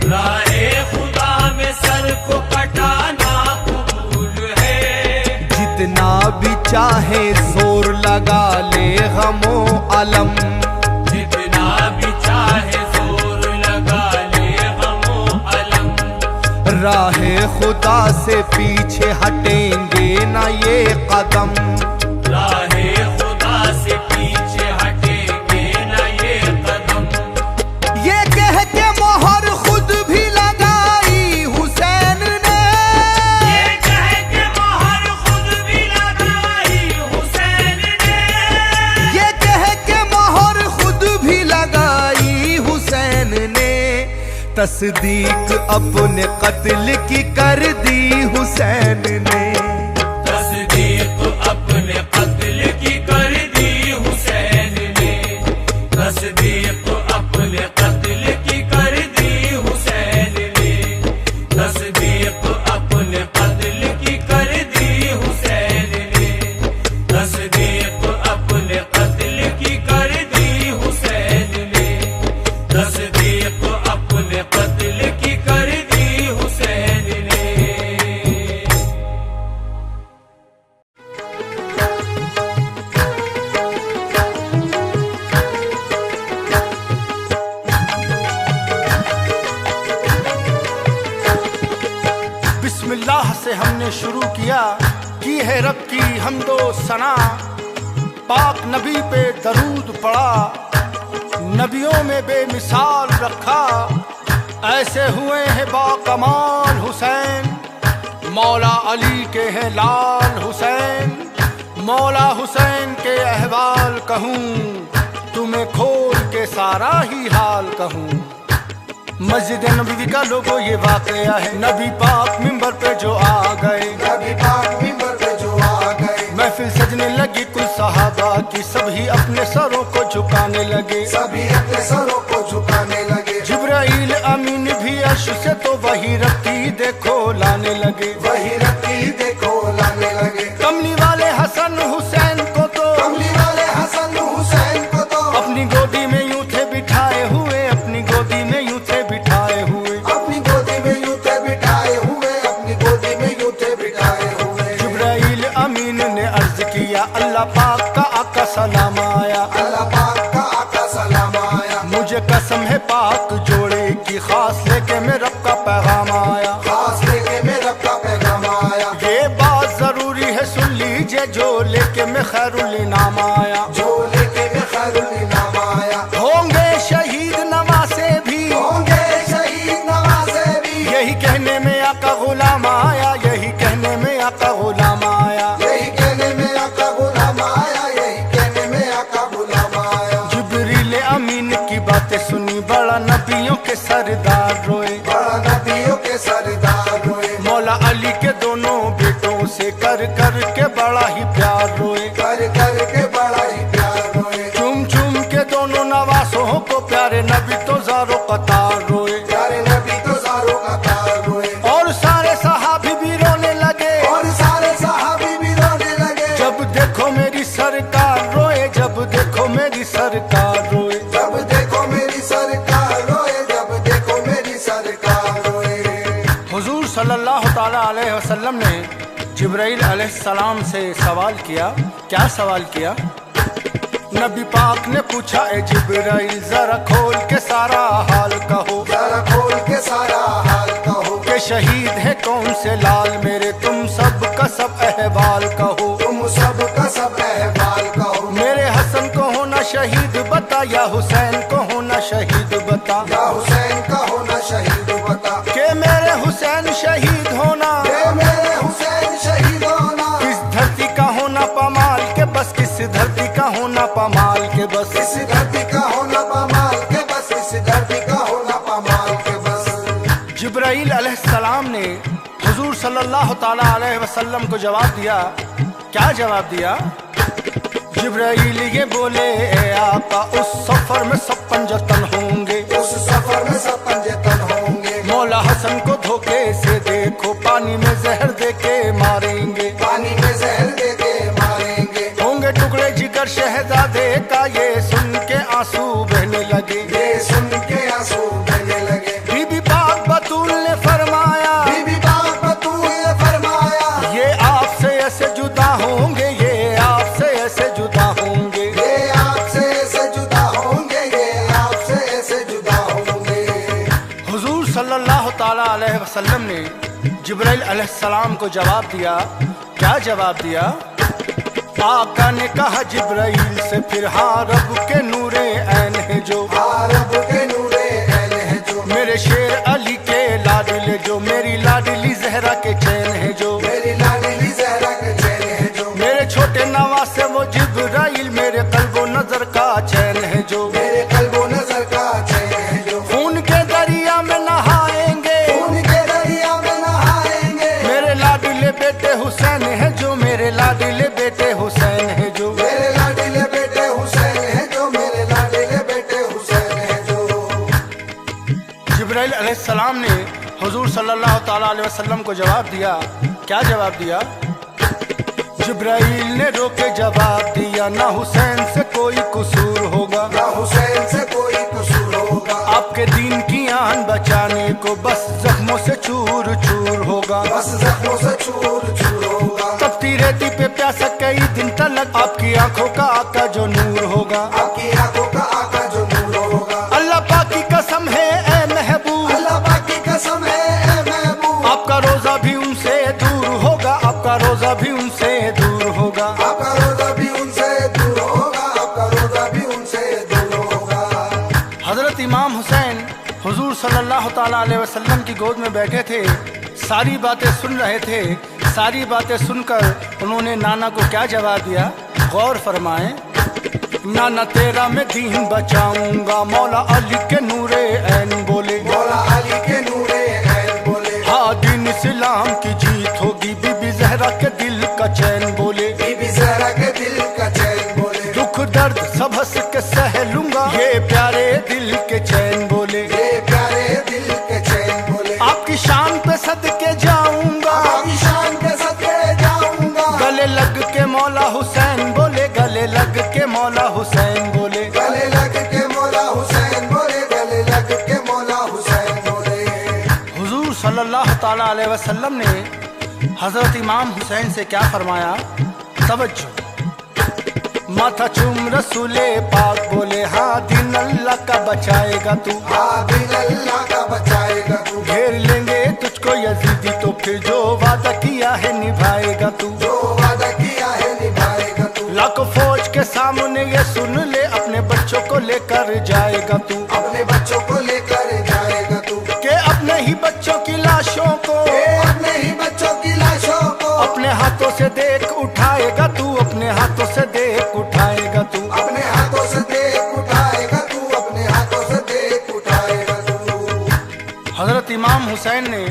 राहे खुदा में सर को कटाना कबूल है। जितना भी चाहे जोर लगा ले गमो अलम। जितना भी चाहे जोर लगा ले गमो अलम। राहे खुदा से पीछे हटेंगे ना ये कदम। राहे खुदा से पीछे हटेंगे ना ये कदम। ये कह के मोहर खुद भी लगाई हुसैन ने। ये कह के मोहर खुद भी लगाई हुसैन ने। ये कह के मोहर खुद भी लगाई हुसैन ने। तस्दीक अपने कत्ल की कर दी हुसैन ने। तस्दीक अपने कत्ल की कर दी हुसैन ने। तस्दीक अपने कत्ल की कर दी हुसैन ने। तस्दीक अपने कत्ल की कर दी हुसैन ने। तस्दीक अपने कत्ल की कर दी हुसैन ने। तस्दीक अपने कत्ल की कर दी हुसैन ने। बिस्मिल्लाह से हमने शुरू किया, की है रब की हमदो सना। पाक नबी पे दरूद पड़ा, नबियों में बेमिसाल रखा। ऐसे हुए हैं बाकमाल हुसैन, मौला अली के हैं लाल हुसैन। मौला हुसैन के अहवाल कहूँ, तुम्हें खोल के सारा ही हाल कहूँ। मस्जिद नबी का लोगो ये वाकया है, नबी पाक मिंबर पे जो आ गए। नबी पाक मिंबर पे जो आ गए। महफिल सजने लगी कुल सहाबा की, सभी अपने सरों को झुकाने लगे। सभी अपने सरों को झुकाने लगे। जिब्राइल अमीन भी अर्श से तो वही रखी देखो लाने लगे। वही रखी देखो लाने लगे। कमली वाले हसन हुसैन को तो, कमली वाले हसन हुसैन को तो अपनी गोदी में यूं थे बिठाए हुए। अपनी गोदी में यूं थे बिठाए हुए। अपनी गोदी में यूं थे बिठाए हुए। अपनी गोदी में यूं थे बिठाए हुए। अमीन ने अर्ज किया, अल्लाह पाक का आका सलाम आया। अल्लाह पाक का आका सलाम आया। मुझे कसम है पाक जोड़े की, खास लेके मेरे रब का पैगाम आया। खास लेके मेरे रब का पैगाम आया। ये बात जरूरी है सुन लीजिए, जो लेके मैं खैरुल इनाम आया। जो लेके मैं खैरुल इनाम आया। होंगे शहीद नवासे भी, होंगे शहीद नवासे भी। यही कहने में आका गुलाम आया, यही कहने में आका गुलाम आया। यही कहने में आका गुलाम आया। यही कहने में आका गुलाम आया। जिब्रील अमीन की बातें सुनी, बड़ा नबियों के सरदार रोए। बड़ा नबियों के सरदार रोए। मौला अली के दोनों बेटों से कर कर के बड़ा ही प्यार रोए। कर कर के बड़ा ही प्यार रोए। चुम चुम के दोनों नवासों को प्यारे नबी तो ज़ारो कतार रोए। प्यारे नबी तो ज़ारो कतार रोए। और सारे सहाबी भी रोने लगे, और सारे सहाबी भी रोने लगे। जब देखो मेरी सरकार रोए, जब देखो मेरी सरकार रोए। जब देखो मेरी सरकार रोए। जब देखो मेरी सरकार रोए। हुजूर सल्लल्लाहु ताला अलैहि वसल्लम ने जिब्राइल अलैहिस्सलाम से सवाल किया। क्या सवाल किया? नबी पाक ने पूछा, ए जिब्राइल जरा खोल के सारा हाल कहो। जरा खोल के सारा हाल कहो। के शहीद है कौन से लाल मेरे, तुम सब का सब अहवाल कहो। तुम सब का सब अहवाल कहो। मेरे हसन को होना शहीद बता, या हुसैन को होना शहीद बता। या हुसैन का होना शहीद बता। के मेरे हुसैन शहीद होना, ये मेरे हुसैन शहीद होना। किस धरती का होना पमाल के बस, किस धरती का होना पमाल के बस। इस धरती का होना पमाल के बस। इस धरती का होना पमाल के बस। जिब्राइल अलैहिस्सलाम ने हुजूर सल्लल्लाहु ताला अलैहि वसल्लम को जवाब दिया। क्या जवाब दिया? जिब्राइल ये बोले, ए आका उस सफर में सब पंजतन होंगे। उस सफर में सब पंजतन होंगे। मौला हसन को धोखे से देखो, पानी में जहर दे के मारेंगे। पानी में जहर दे के मारेंगे। होंगे टुकड़े जिगर शहजादे का, ये सुन के आंसू बहने लगे। ये सुन के आंसू बहने लगे। बीबी पाक बतूल ने फरमाया, बीबी पाक बतूल ने फरमाया। ये आपसे ऐसे जुदा होंगे, ये आपसे ऐसे जुदा होंगे। ये आपसे ऐसे जुदा होंगे। ये आपसे ऐसे जुदा होंगे। हुजूर सल्लल्लाहु ताला अलैहि वसल्लम ने जिब्राइल अलैहिस्सलाम को जवाब दिया। क्या जवाब दिया? आका ने कहा जिब्राइल से फिर, हाँ रब के नूरे ऐन है जो, रब के नूरे ऐन है जो। मेरे शेर अली के लाडले जो, मेरी लाडली जहरा के चैन है जो। मेरी लाडली जहरा के चैन है जो। मेरे छोटे नवासे वो जिब्राइल, मेरे कल्बो नजर का चैन है जो। मेरे कल्बो नजर का चैन है जो। खून के दरिया में नहाएंगे, खून के दरिया में नहाएंगे। मेरे लाडले बेटे हुसैन है जो, मेरे लाडले बेटे हुसैन है जो। मेरे लाडले बेटे हुसैन है जो। मेरे लाडले बेटे हुसैन है जो। जिब्राइल अलैहिस्सलाम ने हुजूर सल्लल्लाहु ताला अलैहि वसल्लम को जवाब दिया। क्या जवाब दिया? जिब्राइल ने रोके जवाब दिया, ना हुसैन से कोई कसूर होगा। ना हुसैन से कोई कसूर होगा। आपके दीन की आन बचाने को बस जख्मों से चूर चूर होगा। बस जख्मों से चूर चूर होगा। तपती रेती पे प्यासा कई दिन तलक, आपकी आंखों का आका जो नूर होगा। आपकी आंखों का आका जो नूर होगा। अल्लाह पाक की कसम है ए महबूब, अल्लाह पाक की कसम है ए महबूब। आपका रोजा भी उनसे दूर होगा, आपका रोजा भी उनसे दूर होगा। आपका रोजा भी उनसे दूर होगा। आपका रोजा भी उनसे दूर होगा। हजरत इमाम हुसैन हुजूर सल्लल्लाहु ताला अलैहि वसल्लम की गोद में बैठे थे, सारी बातें सुन रहे थे। सारी बातें सुनकर उन्होंने नाना को क्या जवाब दिया? गौर फरमाएं। नाना तेरा मैं दीन बचाऊंगा, मौला अली के नूरे ऐन बोले। मौला अली के नूरे ऐन बोले। हाँ दीन इस्लाम की जीत होगी, बीबी जहरा के दिल का चैन बोले। बीबी जहरा के दिल का चैन बोले। दुख दर्द सब हंस के सह लूंगा, ये प्यारे दिल के चैन बोले। ये प्यारे दिल के चैन बोले। आपकी शान पे सदके जाऊंगा, आपकी शान पे सदके जाऊंगा। गले लग के मौला हुसैन बोले, गले लग के मौला हुसैन बोले। गले लग के मौला हुसैन बोले। गले लग के मौला हुसैन बोले। हुजूर सल्लल्लाहु ताला अलैहि वसल्लम ने हजरत इमाम हुसैन से क्या फरमाया? तवज्जो। माथा चूम रसूले पाक बोले हाँ दिन अल्लाह का बचाएगा तू, हाँ दिन अल्लाह का बचाएगा तू, घेर लेंगे तुझको यजीदी तो फिर जो वादा किया है निभाएगा तू, जो वादा किया है निभाएगा तू, लाखों फौज के सामने ये सुन ले अपने बच्चों को लेकर जाएगा तू, अपने बच्चों को लेकर जाएगा तू, के अपने ही बच्चों की लाशों को, अपने ही बच्चों की लाशों को अपने हाथों से देख उठाएगा तू, अपने हाथों से देख उठाएगा तू, अपने हाथों से देख उठाएगा तू, अपने हाथों से देख उठाएगा तू। हजरत इमाम हुसैन ने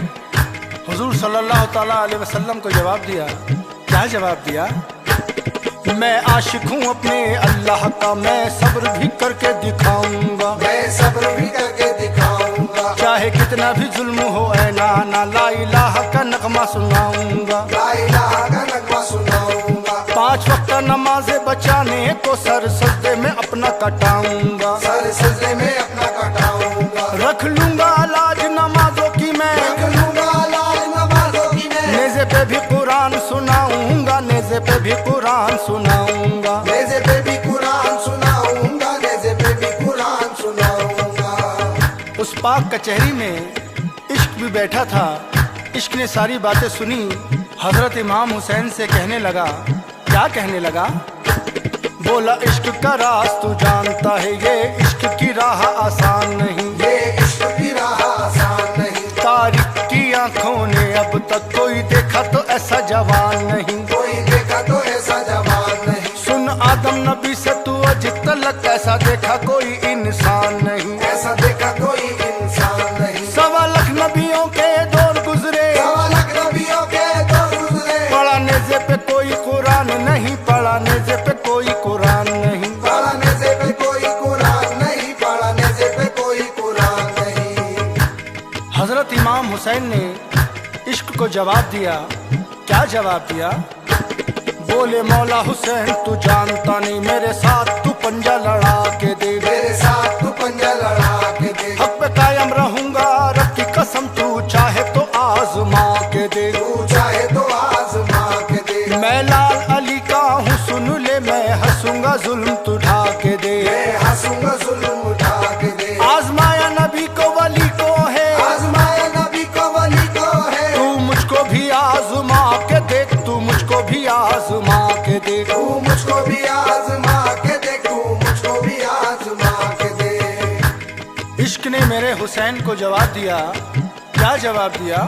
हुजूर सल्लल्लाहु ताला अलैहि वसल्लम को जवाब दिया। क्या जवाब दिया? मैं आशिक हूँ अपने अल्लाह का, मैं सब्र भी करके दिखाऊंगा, मैं सब्र भी करके दिखाऊंगा, चाहे कितना भी जुल्म हो ऐ नाना, ला इलाहा का नगमा सुनाऊंगा, ला इलाहा का नगमा सुनाऊंगा, 5 वक्त नमाज़े बचाने को सर सजदे में अपना कटाऊंगा, सर सजदे में अपना कटाऊंगा, रख लूंगा लाज नमाजों की मैं, रख लूंगा लाज नमाजों की मैं, नेज़े पे भी कुरान सुनाऊंगा, नेज़े पे भी कुरान सुनाऊंगा, नेज़े पे भी कुरान सुनाऊंगा, नेज़े पे भी कुरान सुनाऊंगा। उस पाक कचहरी में इश्क भी बैठा था। इश्क ने सारी बातें सुनी, हजरत इमाम हुसैन से कहने लगा। क्या कहने लगा? बोला इश्क का राज तू जानता है, ये इश्क की राह आसान नहीं, ये इश्क की राह आसान नहीं, तारीख की आंखों ने अब तक कोई देखा तो ऐसा जवान नहीं, कोई देखा तो ऐसा जवान नहीं, सुन आदम नबी से तू अज तलक ऐसा देखा कोई इंसान नहीं, ऐसा देखा कोई इंसान नहीं, 1.25 लाख नबियों के दौर गुजरे, 1.25 लाख नबियों के दौर गुजरे, पढ़ा नेज़े पे कोई कुरान नहीं, पढ़ा नेज़े पे कोई कुरान नहीं, पढ़ा नेज़े पे कोई कुरान नहीं, पढ़ा नेज़े पे कोई कुरान नहीं। हजरत इमाम हुसैन ने इश्क को जवाब दिया। क्या जवाब दिया? बोले मौला हुसैन तू जानता नहीं, मेरे साथ तू पंजा लड़ा के दे, मेरे साथ तू पंजा लड़ा के दे, हक पे कायम रहूंगा रब की कसम, तू चाहे तो आजमा के दे, तू चाहे तो आजमा के दे, मैं लाल अली का हूँ सुन ले, मैं हंसूंगा जुल्म तू ढा के दे, मैं हंसूंगा जुल्म उठा के दे, आजमाया नबी को वली को है, आजमाया नबी को वली को है, तू मुझको भी आजमा के देख, तू मुझको भी आजमा के देख, तू मुझको भी आजमा के दे, तू मुझको भी आजमा के दे। इश्क ने मेरे हुसैन को जवाब दिया। क्या जवाब दिया?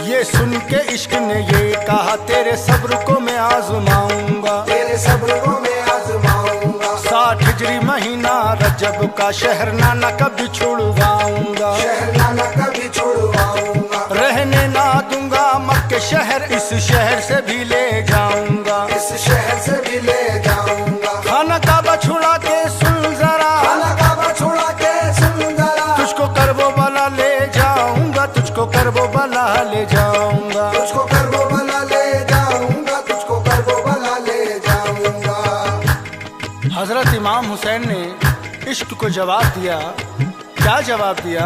ये सुन के इश्क ने ये कहा तेरे सब्र को मैं आजमाऊंगा, तेरे सब्र को मैं आजमाऊंगा, 60 हिजरी महीना रजब का शहर नाना कभी छुड़वाऊंगा, शहर नाना कभी छुड़वाऊंगा, रहने ना दूंगा मक्के शहर, इस शहर से भी ले जाऊंगा, इस शहर से भी ले जाऊंगा, खाना काबा छुड़ा के सुन जरा, खाना काबा छुड़ा के सुन जरा, तुझको करबो बला ले जाऊंगा, तुझको करबो बला ले जाऊंगा, तुझको करबो बला ले जाऊंगा, तुझको करबो बला ले जाऊंगा। हजरत इमाम हुसैन ने इश्क को जवाब दिया। क्या जवाब दिया?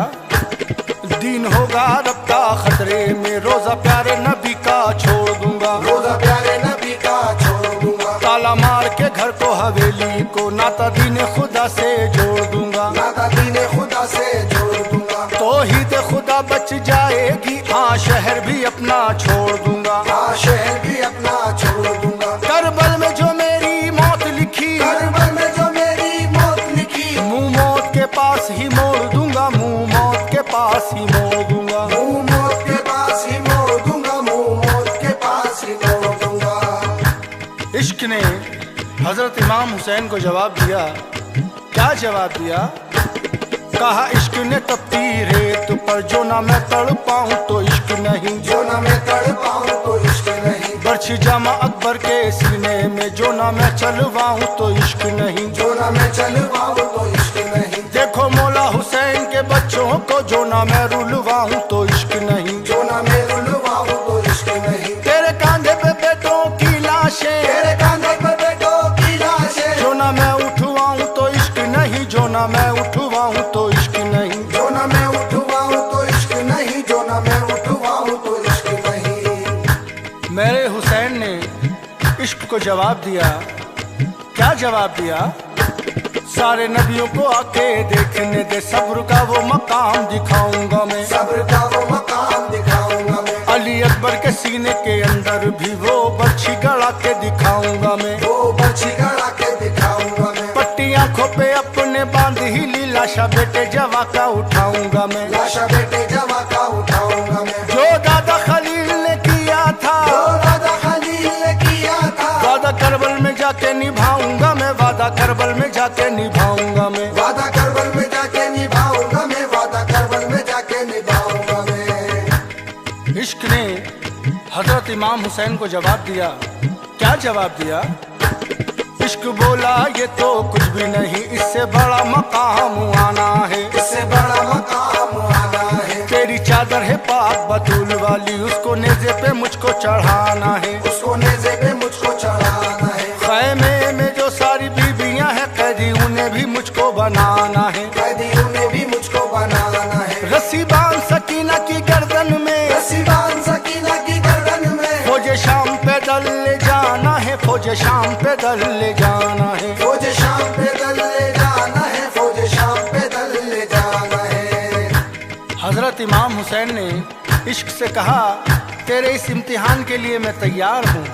दीन होगा रब का खतरे में, रोजा प्यारे नबी का छोड़ दूंगा, रोजा प्यारे नबी का छोड़ दूंगा, ताला मार के घर को हवेली को, नाता दीन खुदा से जोड़ दूंगा, नाता दीने खुदा से जोड़ दूंगा, तौहीद खुदा बच जाएगी, हाँ शहर भी अपना छोड़ दूंगा, हाँ शहर भी अपना छोड़ दूंगा, करबल में जो मेरी मौत लिखी, करबल में जो मेरी मौत लिखी, मुंह मौत के पास ही मोड़ दूंगा, मुंह मौत के पास ही मोड़ दूंगा, मुंह मौत के पास ही मोड़ दूंगा, मुंह मौत के पास ही मोड़ दूंगा। इश्क ने हजरत इमाम हुसैन को जवाब दिया। क्या जवाब दिया? कहा इश्क ने तपती रेत पर जो ना मैं तड़ पाऊं तो इश्क नहीं, जो ना मैं तड़ पाऊं तो इश्क नहीं, बर्छी जामा अकबर के सीने में जो ना मैं चलवाऊं तो इश्क नहीं, जो ना मैं चलवाऊं तो इश्क नहीं, देखो मौला हुसैन के बच्चों को जो ना मैं रुलवाऊं तो इश्क नहीं, जो ना मैं रुलवाऊं तो इश्क नहीं, तेरे कांधे पे बेटों की लाशें, तेरे कांधे पे बेटों की लाशें, जो ना मैं उठवाऊं तो इश्क नहीं, जो ना मैं उठवाऊं तो इश्क नहीं, जो ना मैं उठवाऊं तो इश्क नहीं, जो ना मैं उठवाऊं तो इश्क नहीं। मेरे हुसैन ने इश्क को जवाब दिया। क्या जवाब दिया? सारे नबियों को आके देखने दे, सब्र का वो मकाम दिखाऊंगा मैं, सब्र का वो मकाम दिखाऊंगा मैं। अली अकबर के सीने के अंदर भी वो बच्ची गड़ा के दिखाऊंगा मैं, वो बच्ची गड़ा के दिखाऊंगा मैं। पट्टी आंखों पे अपने बांध ही ली, लाशा बेटे जवा का उठाऊंगा मैं, लाशा बेटे जवा का उठाऊंगा मैं। जो दादा खलील ने किया था, जो दादा खलील ने किया था, वादा करबल में जाके निभाऊंगा मैं, वादा करबल में जाके निभाऊंगा मैं, वादा करबल में जाके निभाऊंगा मैं, वादा करबल में जाके निभाऊंगा मैं। इश्क ने हजरत इमाम हुसैन को जवाब दिया। क्या जवाब दिया? इश्क बोला ये तो कुछ भी नहीं, इससे बड़ा मकाम आना है, इससे बड़ा मकाम आना है। तेरी चादर है पाक बतूल वाली, उसको नेज़े पे मुझको चढ़ाना है, उसको नेज़े पे मुझको चढ़ाना है। खैमे में जो सारी बीबियां हैं कैदी, उन्हें भी मुझको बनाना है, कैदियों ने भी मुझको बनाना है। रस्सी बांध सकीना की गर्दन में, रस्सी बांध सकीना की गर्दन में, फौजे शाम पैदल ले जाना है, फौजे शाम पैदल ले जाना है, फौज शाम पैदल ले जाना है, फौज शाम पैदल ले जाना है। हजरत इमाम हुसैन ने इश्क से कहा, तेरे इस इम्तिहान के लिए मैं तैयार हूँ।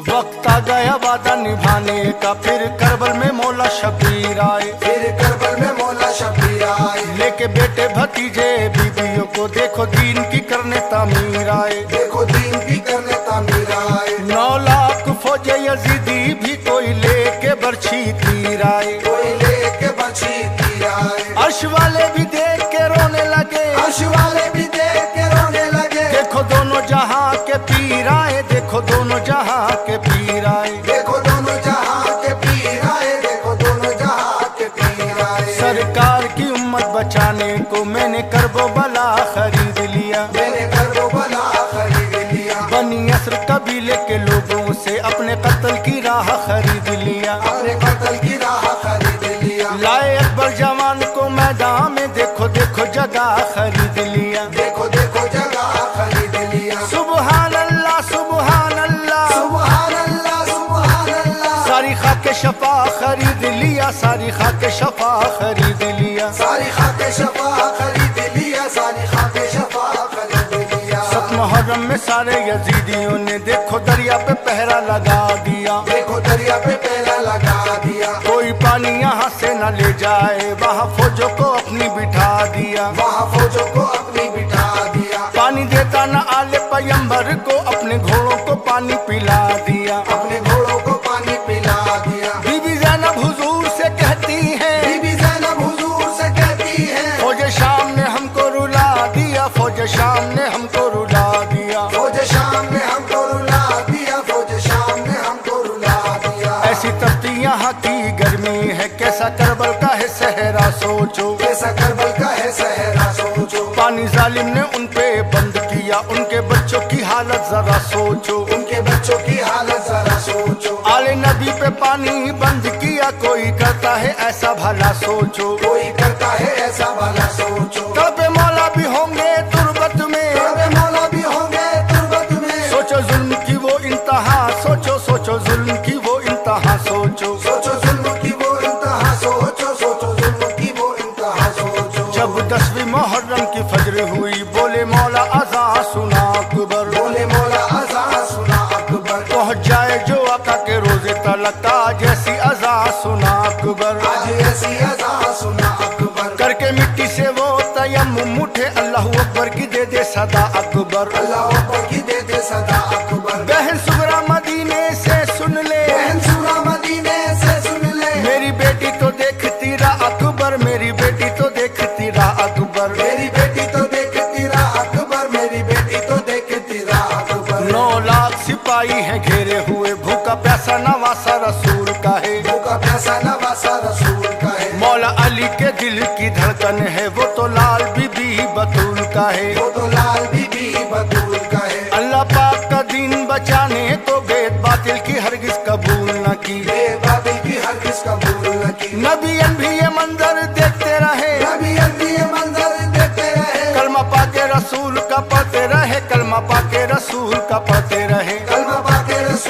वक्त आ गया वादा निभाने का, फिर करबल में मौला शबीर आए, फिर करबल में मौला शबीर आए, लेके बेटे भतीजे बीबियों को, देखो दीन की करने तामीर आए, देखो दीन की करने तामीर आए। 9 लाख फौजे यजीदी भी कोई लेके बरछी तीर आए, कोई लेके बची तीर आए। अर्श वाले भी देख के रोने लगे, अर्श वाले भी देख के रोने लगे, देखो दोनों जहां के पीर आए, देखो दोनों जहां के पीर आए, देखो दोनों जहां के पीर आए, देखो दोनों जहां के पीर आए। सरकार की उम्मत बचाने को मैंने करबो बला खरीद लिया, मैंने करबो बला खरीद लिया, बनी असर कबीले के लोगों से अपने कत्ल की राह खरीद लिया, अपने कत्ल की राह खरीद लिया। लाए अकबर जवान को मैदान में, देखो देखो जगह खरीद लिया, देखो देखो जगह खरीद लिया। सुबहान अल्लाह सुबहान अल्लाह, सुभान अल्लाह सुभान अल्लाह, सारी खाके शफा खरीद लिया, सारी खाके शफा खरीद लिया, सारी खाके शफा खरीद लिया, सारी खाके शफा खरीद लिया। 7 मुहर्रम में सारे यजीदियों ने देखो दरिया पे पहरा लगा दिया, देखो दरिया पे पहरा लगा दिया, कोई पानी यहाँ से न ले जाए, वहाँ फौजों को अपनी बिठा दिया, वहाँ फौजों को अपनी बिठा दिया, पानी देता न आले पैगंबर को, अपने घोड़ों को पानी पिला दिया, अपने घोड़ों को पानी पिला दिया। बीबी ज़ैनब हुजूर से कहती है, बीबी ज़ैनब हुजूर से कहती है, फौज शाम ने हमको रुला दिया, फौज शाम ने हमको रुला दिया, फौज शाम ने हमको रुला दिया, फौज शाम ने हमको रुला दिया। ऐसी तपती यहाँ की गर्मी है, कैसा करबल का है सहरा सोचो, कैसा करबल का है सहरा सोचो, पानी जालिम ने उन पे बंद किया, उनके बच्चों की हालत जरा सोचो, उनके बच्चों की हालत जरा सोचो, आले नबी पे पानी बंद किया, कोई करता है ऐसा भला सोचो, कोई करता है ऐसा भला सोचो। तड़पे मौला भी होंगे तुरबत में, तड़पे मौला भी होंगे तुरबत में, सोचो जुल्म की वो इंतहा, सोचो सोचो जुल्म की वो इंतहा सोचो, सोचो जुल्म की वो इंतहा सोचो, सोचो जुल्म की वो इंतहा सोचो। जब 10वीं मुहर्रम की फजर हुई, बोले मौला अज़ा सुना अकबर, बोले मौला अज़ा सुना अकबर, पहुँच जाए जो आका के रोजे तलक, आज ऐसी अज़ा सुना अकबर, आज ऐसी अज़ा सुना अकबर, करके मिट्टी से वो तयम्मुम उठे, अल्लाह अकबर की दे दे सदा अकबर, अल्लाह अकबर की दे दे सदा अकबर। बहन सुगरा मदीने से सुन ले, बहन सुगरा मदीने से सुन ले, मेरी बेटी तो देखती रहा अकबर, मेरी बेटी तो देखती रहा अकबर, मेरी बेटी तो देखती रहा अकबर, मेरी बेटी तो देखती रहा अकबर। 9 लाख सिपाही हैं घेरे हुए, भूखा प्यासा नवासा रसूल का है, भूखा प्यासा नवासा रसूल का है, मौला अली के दिल की धड़कन है, वो तो लाल बीबी बतूल का है, वो तो लाल बीबी बतूल का है। अल्लाह पाक का दीन बचाने को बेद बातिल की हरगिज कबूल न की, बातिल की हरगिज कबूल न की, नबियन भी ये मंजर देखते रहे, नबियन भी ये मंजर देखते रहे, कलमा पाके रसूल का पढ़ते रहे, कलमा पाके रसूल का पढ़ते रहे, कलमा पाके रसूल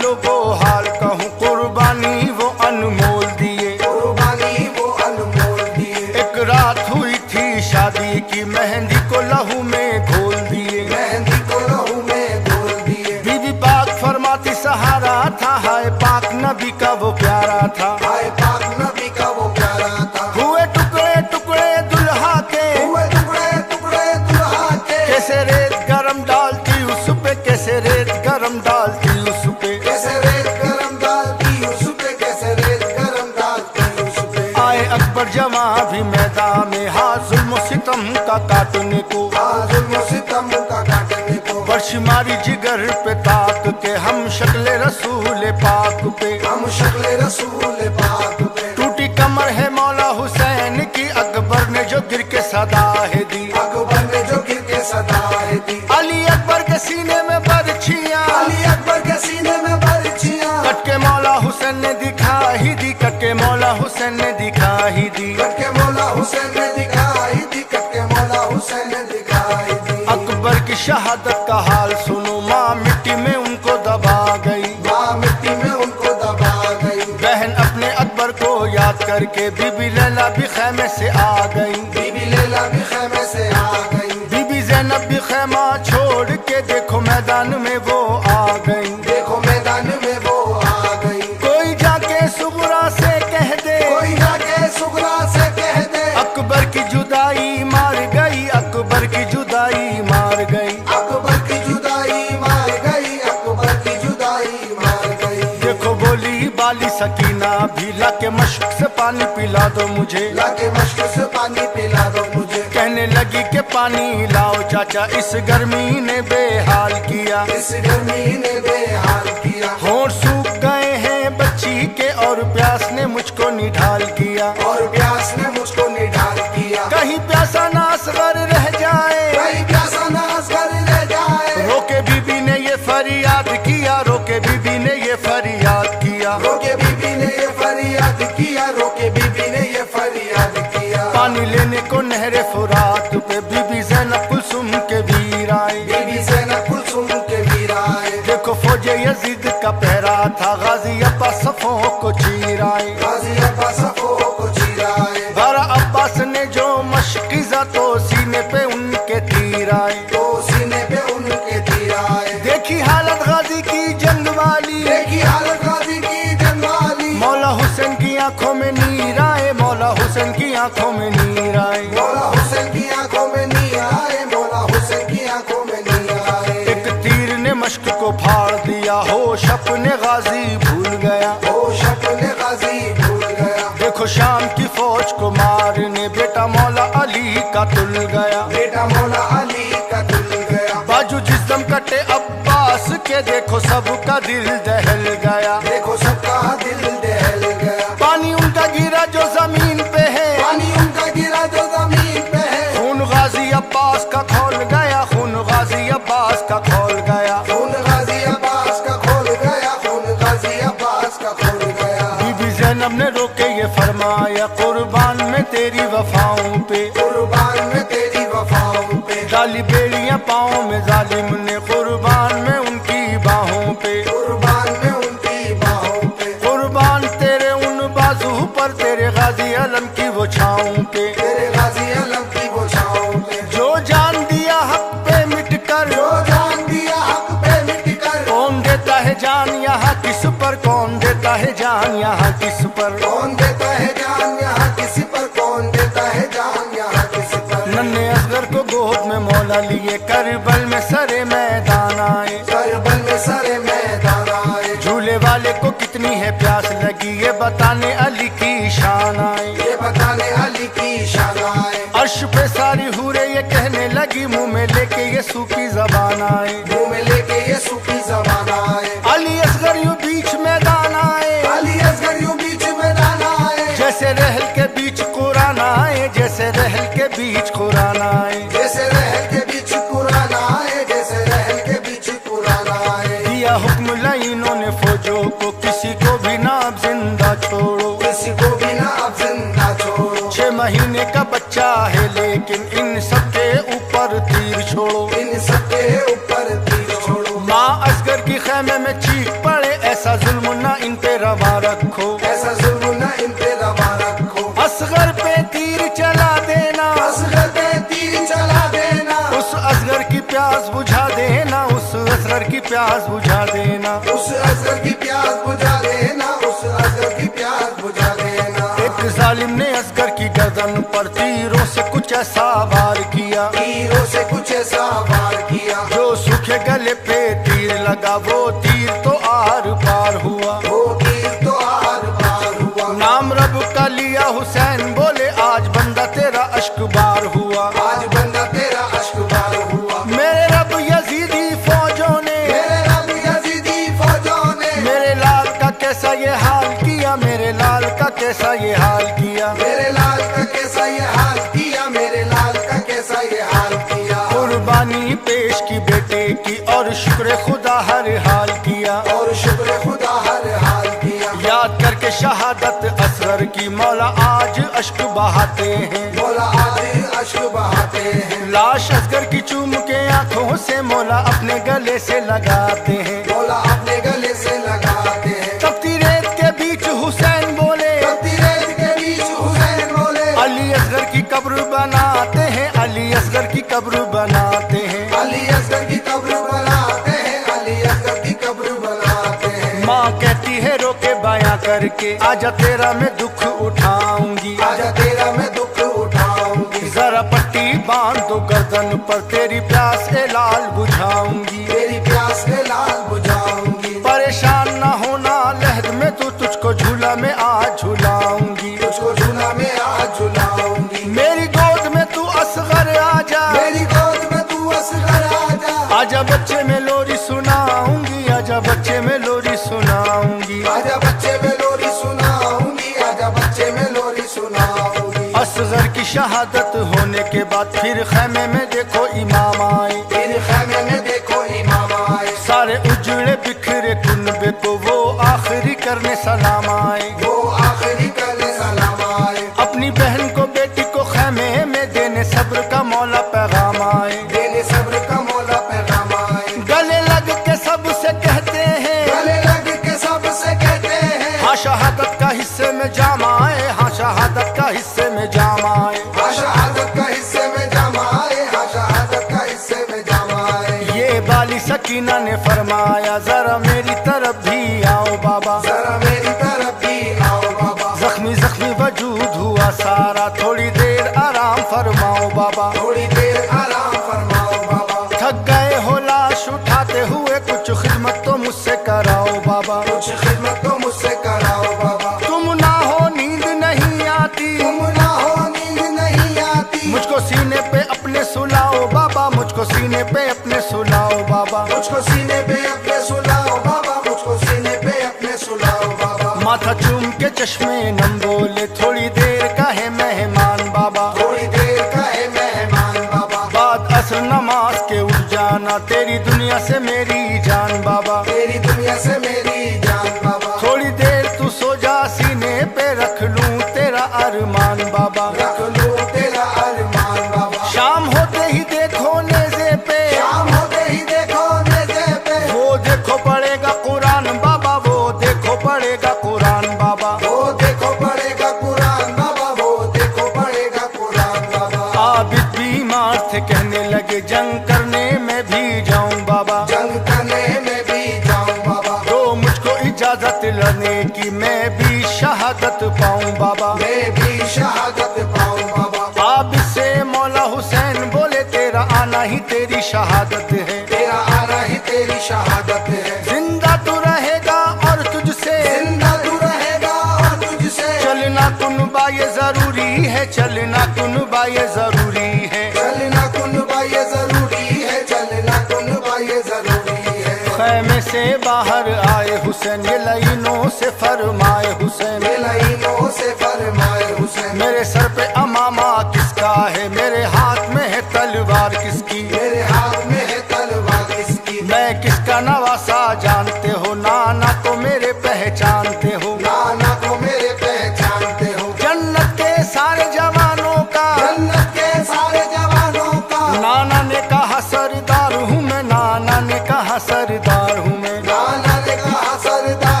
वालों को हाल कहूँ, कुर्बानी वो अनमोल दिए। कुर्बानी वो अनमोल दिए। एक रात हुई थी शादी की, मेहंदी को लहू में घोल दिए। मेहंदी को लहू में घोल दिए। बीबी पाक फरमाती सहारा था, हाय पाक नबी का वो प्यारा था। हाय पाक नबी का वो प्यारा था। हुए टुकड़े टुकड़े दुल्हा के, हुए टुकड़े टुकड़े दुल्हा के। कैसे रेत गरम डालती उस पे, कैसे रेत गरम डालती उस पे। कैसे रेत गरम डालती उस पे, कैसे रेत गरम डालती उस पे। आए अकबर जमा भी मैदान में, हाँ जुल्म सितम का काटने को। हाँ जुल्म सितम का काटने को। वर्ष मारी जिगर पे ताक के, हम शक्ल रसूल पाक पे। हम शक्ल रसूल पाक पे। टूटी कमर है मौला हुसैन की, अकबर ने जो गिर के सदा है दी। अकबर ने जो गिर के सदाएं दी। अली अकबर के सीने में बरछियां, अली अकबर के सीने में बरछियां। कट के मौला हुसैन ने दिखा ही दी, कट के मौला हुसैन ने दिखा ही दी। कट के मौला हुसैन ने दिखाई दी। कट के मौला हुसैन ने दिखाई दी। अकबर की शहादत का हाल सुनो, माँ मिट्टी में उनको दबा गई। माँ मिट्टी में उनको दबा गई। बहन अपने अकबर को याद करके, बीबी लैला भी खैमे से आ गई। बीबी लैला भी खैमे से आ गई। बीबी जैनब भी खैमा छोड़ के, देखो मैदान में वो आ गई। देखो मैदान में वो आ गई। कोई जाके सुगरा से कह दे, कोई जाके सुगरा से कह दे। अकबर की जुदाई मार गई, अकबर की जुदाई मार गई। अकबर की जुदाई मार गई। अकबर की जुदाई मार गई। देखो बोली बाली सकीना भी, लाके मश्क से पानी पिला दो मुझे। लाके मश्क से पानी पिला दो मुझे। कहने लगी कि पानी लाओ चाचा, इस गर्मी ने बेहाल किया। इस गर्मी ने बेहाल किया। होंठ सूख गए हैं बच्ची के, और प्यास ने मुझको निढाल किया। और प्यास ने मुझको निढाल किया। कहीं प्यासा ना असगर रह जाए, कहीं प्यासा ना असगर रह जाए। रोके बीबी ने ये फरियाद किया, रोके बीबी ने ये फरियाद किया। रोके बीबी ने ये फरियाद किया। रोके बीबी ने ये फरियाद किया। पानी लेने को नहरे फुरात पे, बीबी ज़ैनब कुलसुम के वीर आए। बीबी ज़ैनब कुलसुम के वीर आए। देखो फौजे यजीद का पहरा था, गाजी अब्बास सफों को चीर आए। गाजी अब्बास सफों को चीर आए। बारा अब्बास ने जो मशकिज़ा, तो सीने पे उनके तीर आए। तो सीने पे उनके तीर आए। देखी हालत गाजी की जंग वाली, देखी हालत गाजी की जंग वाली। मौला हुसैन की आंखों में नीर आए, मौला हुसैन की आंखों में नीर आए। मौला हुसैन की आंखों में नीर आए। मौला हुसैन की आंखों में नीर आए। एक तीर ने मश्क को फाड़ दिया, होश अपने गाजी भूल गया। होश अपने गाजी भूल गया। देखो शाम की फौज को मारने, बेटा मौला अली का तुल गया। बेटा मौला अली का तुल गया। बाजू जिस्म कटे अब्बास के, देखो सबका दिल दहल गया। देखो सबका दिल दहल गया। पानी उनका गिरा जो जमीन पे है, पानी उनका गिरा जो जमीन पे है। खून गाजी अब्बास का खोल गया, खून गाजी अब्बास का खोल गया। खून गाजी अब्बास का खोल गया। खून गाजी अब्बास का खोल गया। बीबी ज़ैनब ने रोके ये फरमाया, कुर्बान में तेरी वफाओं पे। कुर्बान में तेरी वफाओं पे। डाली बेड़ियां पाँव में जालिम ने, कुर्बान में उनकी बाहों पे। कुर्बान में उनकी बाहों पे। कुर्बान तेरे उन बाजू पर, तेरे गाजी अलम की वो छाँव पे। तेरे गाजी अलम की वो छाँव पे। जो जान दिया हक पे मिट कर, जो जान दिया हक पे मिट कर। कौन देता है जान यहाँ किस पर, कौन देता है जान यहाँ किस पर। कौन देता है जान यहाँ किसी पर। कौन देता है जान यहाँ किसी पर। नन्हे असगर को गोद में मौला लिए, करबल में सरे मैदान आए। करबल में सरे मैदान आए। झूले वाले को कितनी है प्यास लगी, ये बताने अली की शान आए। ये बताने अली की शान आए। अर्श पे सारी हूरे ये कहने लगी, मुंह में लेके ये सूखी जबान आए। मुंह में लेके ये सूखी जबान आए। अली असगर यूं बीच मैदान आए। अली असगर यूं बीच मैदान आए। जैसे रहल के बीच कुरान आए, जैसे रहल के बीच कुरान आए। जैसे रहल के बीच कुरान आए। जैसे रहल के बीच कुरान आए। दिया हुक्म लाइनों ने फौजों को, किसी को भी ना अब जिंदा छोड़ो। किसी को भी ना अब जिंदा छोड़ो। 6 महीने का बच्चा है, लेकिन इन सबके ऊपर तीर छोड़ो। इन सबके ऊपर तीर छोड़ो। माँ असगर की खैमे में चीख पड़े, ऐसा जुल्म न इन पे रवा रखो, ऐसा जुल्म न इन पे रवा रखो। असगर पे तीर चला देना, असगर पे तीर चला देना, उस असगर की प्यास बुझा देना, उस असगर की प्यास बुझा देना। उस असगर की प्यास बुझा देना, उस असगर की प्यास बुझा देना। एक जालिम ने असगर की गर्दन पर तीरों से कुछ ऐसा वार किया, तीरों से कुछ ऐसा वार किया, जो सूखे गले पे तीर लगा वो तीर तो आर पार हुआ। वो तीर तो आर पार हुआ। नाम रब का लिया हुसैन बोले आज बंदा तेरा अश्क बार हुआ। आज बंदा तेरा अश्क बार हुआ। मेरे रब यजीदी फौजों ने, मेरे रब यजीदी फौजों ने, मेरे लाल का कैसा ये हाल किया, मेरे लाल का कैसा ये हाल किया। मेरे लाल का कैसा ये हाल किया, मेरे लाल का कैसा ये हाल किया। कुर्बानी पेश की बेटे की और शुक्र खुदा हर हाल किया, और शुक्र खुदा हर हाल किया। याद करके शहादत असगर की मौला आज अश्क बहाते हैं, मौला आज अश्क बहाते हैं। लाश असगर की चूम के आंखों से मौला अपने गले से लगाते हैं, मौला अपने गले से लगाते हैं। तपती रेत के बीच हुसैन बोले, तपती रेत के बीच हुसैन बोले, अली असगर की कब्र बनाते हैं, अली असगर की कब्र बनाते हैं। अली असगर की कब्र बनाते हैं, अली असगर की कब्र बनाते हैं। माँ कहती है रोके बयां करके आजा तेरा मैं दुख उठाऊंगी, आजा तेरा मैं दुख उठाऊंगी। जरा पट्टी बांध दो गर्दन पर तेरी प्यास ए लाल बुझाऊंगी। तेरी प्यास में लाल बुझाऊंगी। परेशान न होना लहद में तू, तुझको झूला में आज झुलाऊंगी। तुझको झूला में आज झुलाऊंगी। मेरी गोद में तू असगर आजा, मेरी गोद में तू असगर आजा। आजा बच्चे में लोरी सुनाऊंगी, आजा बच्चे में लोरी सुनाऊंगी। आजा बच्चे में लोरी सुनाऊंगी, आजा बच्चे में लोरी सुनाऊंगी। असगर की शहादत होने के बाद फिर खैमे में देखो इमाम आए, फिर खैमे में देखो इमाम आए। सारे उजड़े बिखरे कुनबे को वो आखिरी करने सलाम आए। वो आखिरी करने सलाम आए। अपनी बहन को बेटी को खैमे में देने सब्र का मौला पैगाम आए। देने सब्र का मौला पैगाम आए। गले लग के सबसे कहते हैं, गले लग के सबसे कहते हैं, हाँ शहादत का हिस्से में जाम आए, हाँ शहादत का हिस्से में जाम आए। हाँ शहादत का हिस्से में जाम आए, हाँ शहादत का हिस्से में जाम आए। ये बाली सकीना ने फरमाया जरा मेरी तरफ भी आओ बाबा, जरा मेरी तरफ भी आओ बाबा। जख्मी जख्मी वजूद हुआ सारा, थोड़ी देर आराम फरमाओ बाबा। थोड़ी देर आराम फरमाओ बाबा। थक गए हो लाश उठाते हुए, कुछ खिदमत तो मुझसे कराओ बाबा। कुछ खिदमत तो मुझसे कराओ बाबा। तुम ना हो नींद नहीं आती, तुम ना हो नींद नहीं आती, मुझको सीने पे अपने सुलाओ बाबा, मुझको सीने पे अपने सुलाओ बाबा। मुझको सीने पे अपने सुलाओ बाबा, मुझको सीने पे अपने सुलाओ बाबा। माथा चूम के चश्मे नम बोले थोड़ी देर का है मेहमान बाबा। थोड़ी देर का है मेहमान बाबा। बाद असर नमाज के उठ जाना, तेरी दुनिया से मेरी जान बाबा। तेरी दुनिया से मेरी जान बाबा। थोड़ी देर तू सो जा, सीने पे रख लूं तेरा अरमान बाबा। रख लूं तेरा अरमान बाबा। शाम होते ही देखो नेज़े पे, शाम होते ही देखो नेज़े पे, वो देखो पड़ेगा कुरान बाबा, वो देखो पड़ेगा कुरान बाबा। वो देखो पड़ेगा कुरान बाबा, वो देखो पड़ेगा कुरान बाबा। आबिद बीमार थे कहने लगे जंग करने में भी जाऊं बाबा। जंग करने में भी जाऊं बाबा। तो मुझको इजाजत लड़ने की, मैं भी शहादत पाऊं बाबा। मैं भी शहादत पाऊं बाबा। आप से मौला हुसैन बोले तेरा आना ही तेरी शहादत है, तेरा आना ही तेरी शहादत है। जिंदा तू रहेगा और तुझसे, जिंदा तू रहेगा और तुझसे, चलना कुनबा ये जरूरी है, चलना कुनबा ये जरूरी है। चलना कुनबा ये जरूरी है, चलना कुनबा ये जरूरी है। खैमे से बाहर आए हुसैन, ये लाइनों से फरमाए हुसैन, ये लाइनों से फरमाए हुसैन। मेरे सर पे अमामा किसका है, मेरे हाथ में है तलवार किसकी, मेरे हाथ में है तलवार किसकी। मैं किसका नवासा जानते हो, नाना को मेरे पहचानते हो, नाना को मेरे पहचानते हो। जन्नत के सारे जवानों का, जन्नत के सारे जवानों का, नाना ने कहा सरदार हूँ मैं, नाना ने कहा सरदार हूँ मैं। नाना ने कहा सरदार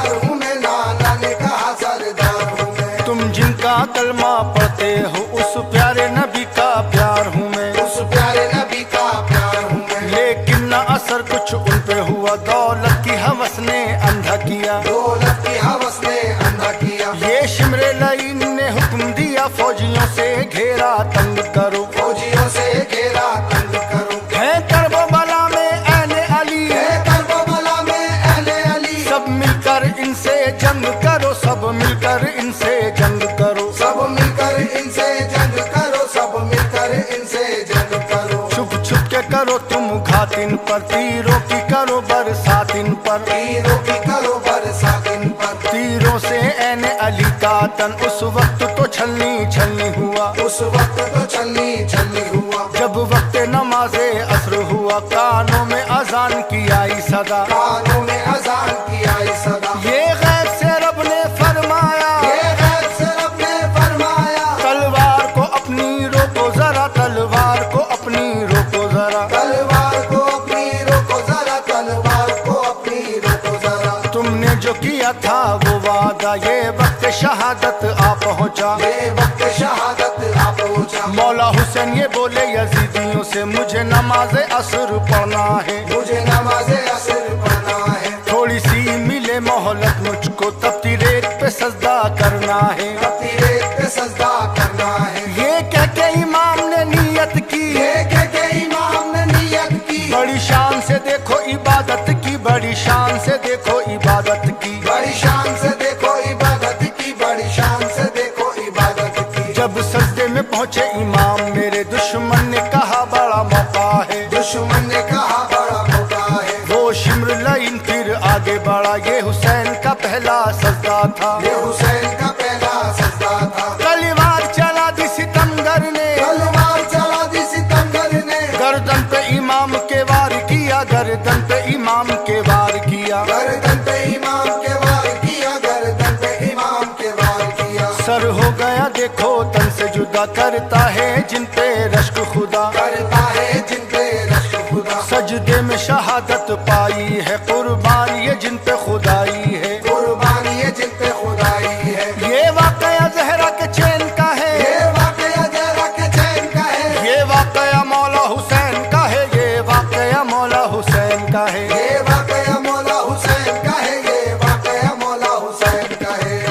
न असर कुछ उन पे हुआ, दौलत की हवस ने अंधा किया। दौलत की हवस ने अंधा किया। ये शिमरे लाइन ने हुक्म दिया, फौजियों से घेरा तंग करो, फौजियों से घेरा तंग करो। है करबला में अहले अली, है करबला में अहले अली। सब मिलकर इनसे जंग करो, सब मिलकर इनसे जंग करो, सब मिलकर इनसे जंग करो, सब मिलकर इनसे जंग करो। छुप छुप के करो तुम घात इन पर, तीरों की करो बरसात इन पर, तीरों की करो बरसात इन पर। तीरों से ऐने अली का तन उस वक्त तो छलनी छलनी हुआ, उस वक्त तो छलनी छलनी हुआ। जब वक्त नमाज़े असर हुआ, कानों में अजान की आई सदा, कानों में अजान की आई सदा। ये गैब से रब ने फरमाया, ये गैब से रब ने फरमाया, तलवार को अपनी रोको जरा, तलवार को अपनी रोको जरा, तलवार को अपनी रोको जरा, तलवार को अपनी रोको जरा। तुमने जो किया था वो वादा, ये वक्त शहादत आ पहुंचा। ये वक्त शहादत आ पहुंचा। मौला हुसैन ये बोले यजीदियों से, मुझे नमाज असर पढ़ना है, मुझे नमाज़े असर पढ़ना है। थोड़ी सी मिले मोहलत मुझको, तपती रेत पे सजदा करना है। अपनी रेत पे सजदा करना है। ये कह के इमाम ने नियत की, ये कह के इमाम ने नियत की, बड़ी शान से देखो इबादत की, बड़ी शान से देखो इबादत की। बड़ी शान से देखो इबादत की, बड़ी शान से देखो इबादत की। जब सजदे में पहुंचे इमाम, मेरे दुश्मन ने कहा बड़ा मौका है, दुश्मन ने कहा बड़ा मौका है। वो शिमर लाइन फिर आगे बढ़ा, ये हुसैन का पहला सजदा था, ये हुसैन का पहला सजदा था। तलवार चला दी सितमगर ने, तलवार चला दी सितमगर ने, गर्दन पे इमाम के वार किया, गर्दन पे इमाम के वार किया, गर्दन पे इमाम के वार किया, गर्दन पे इमाम के वार किया। सर हो गया देखो तन से जुदा, करता है जिन पे रश्क खुदा, करता है जिन पे रश्क खुदा। सजदे में शहादत पाई है, कुर्बान ये जिन पे खुदाई है, कुर्बानी है जिन पे खुदाई है। ये वाकया ज़हरा के चैन का है, ये वाकया ज़हरा के चैन का है। ये वाकया मौला हुसैन का है, ये वाकया मौला हुसैन का है। ये वाकया मौला हुसैन का है, ये वाकया मौला हुसैन का है।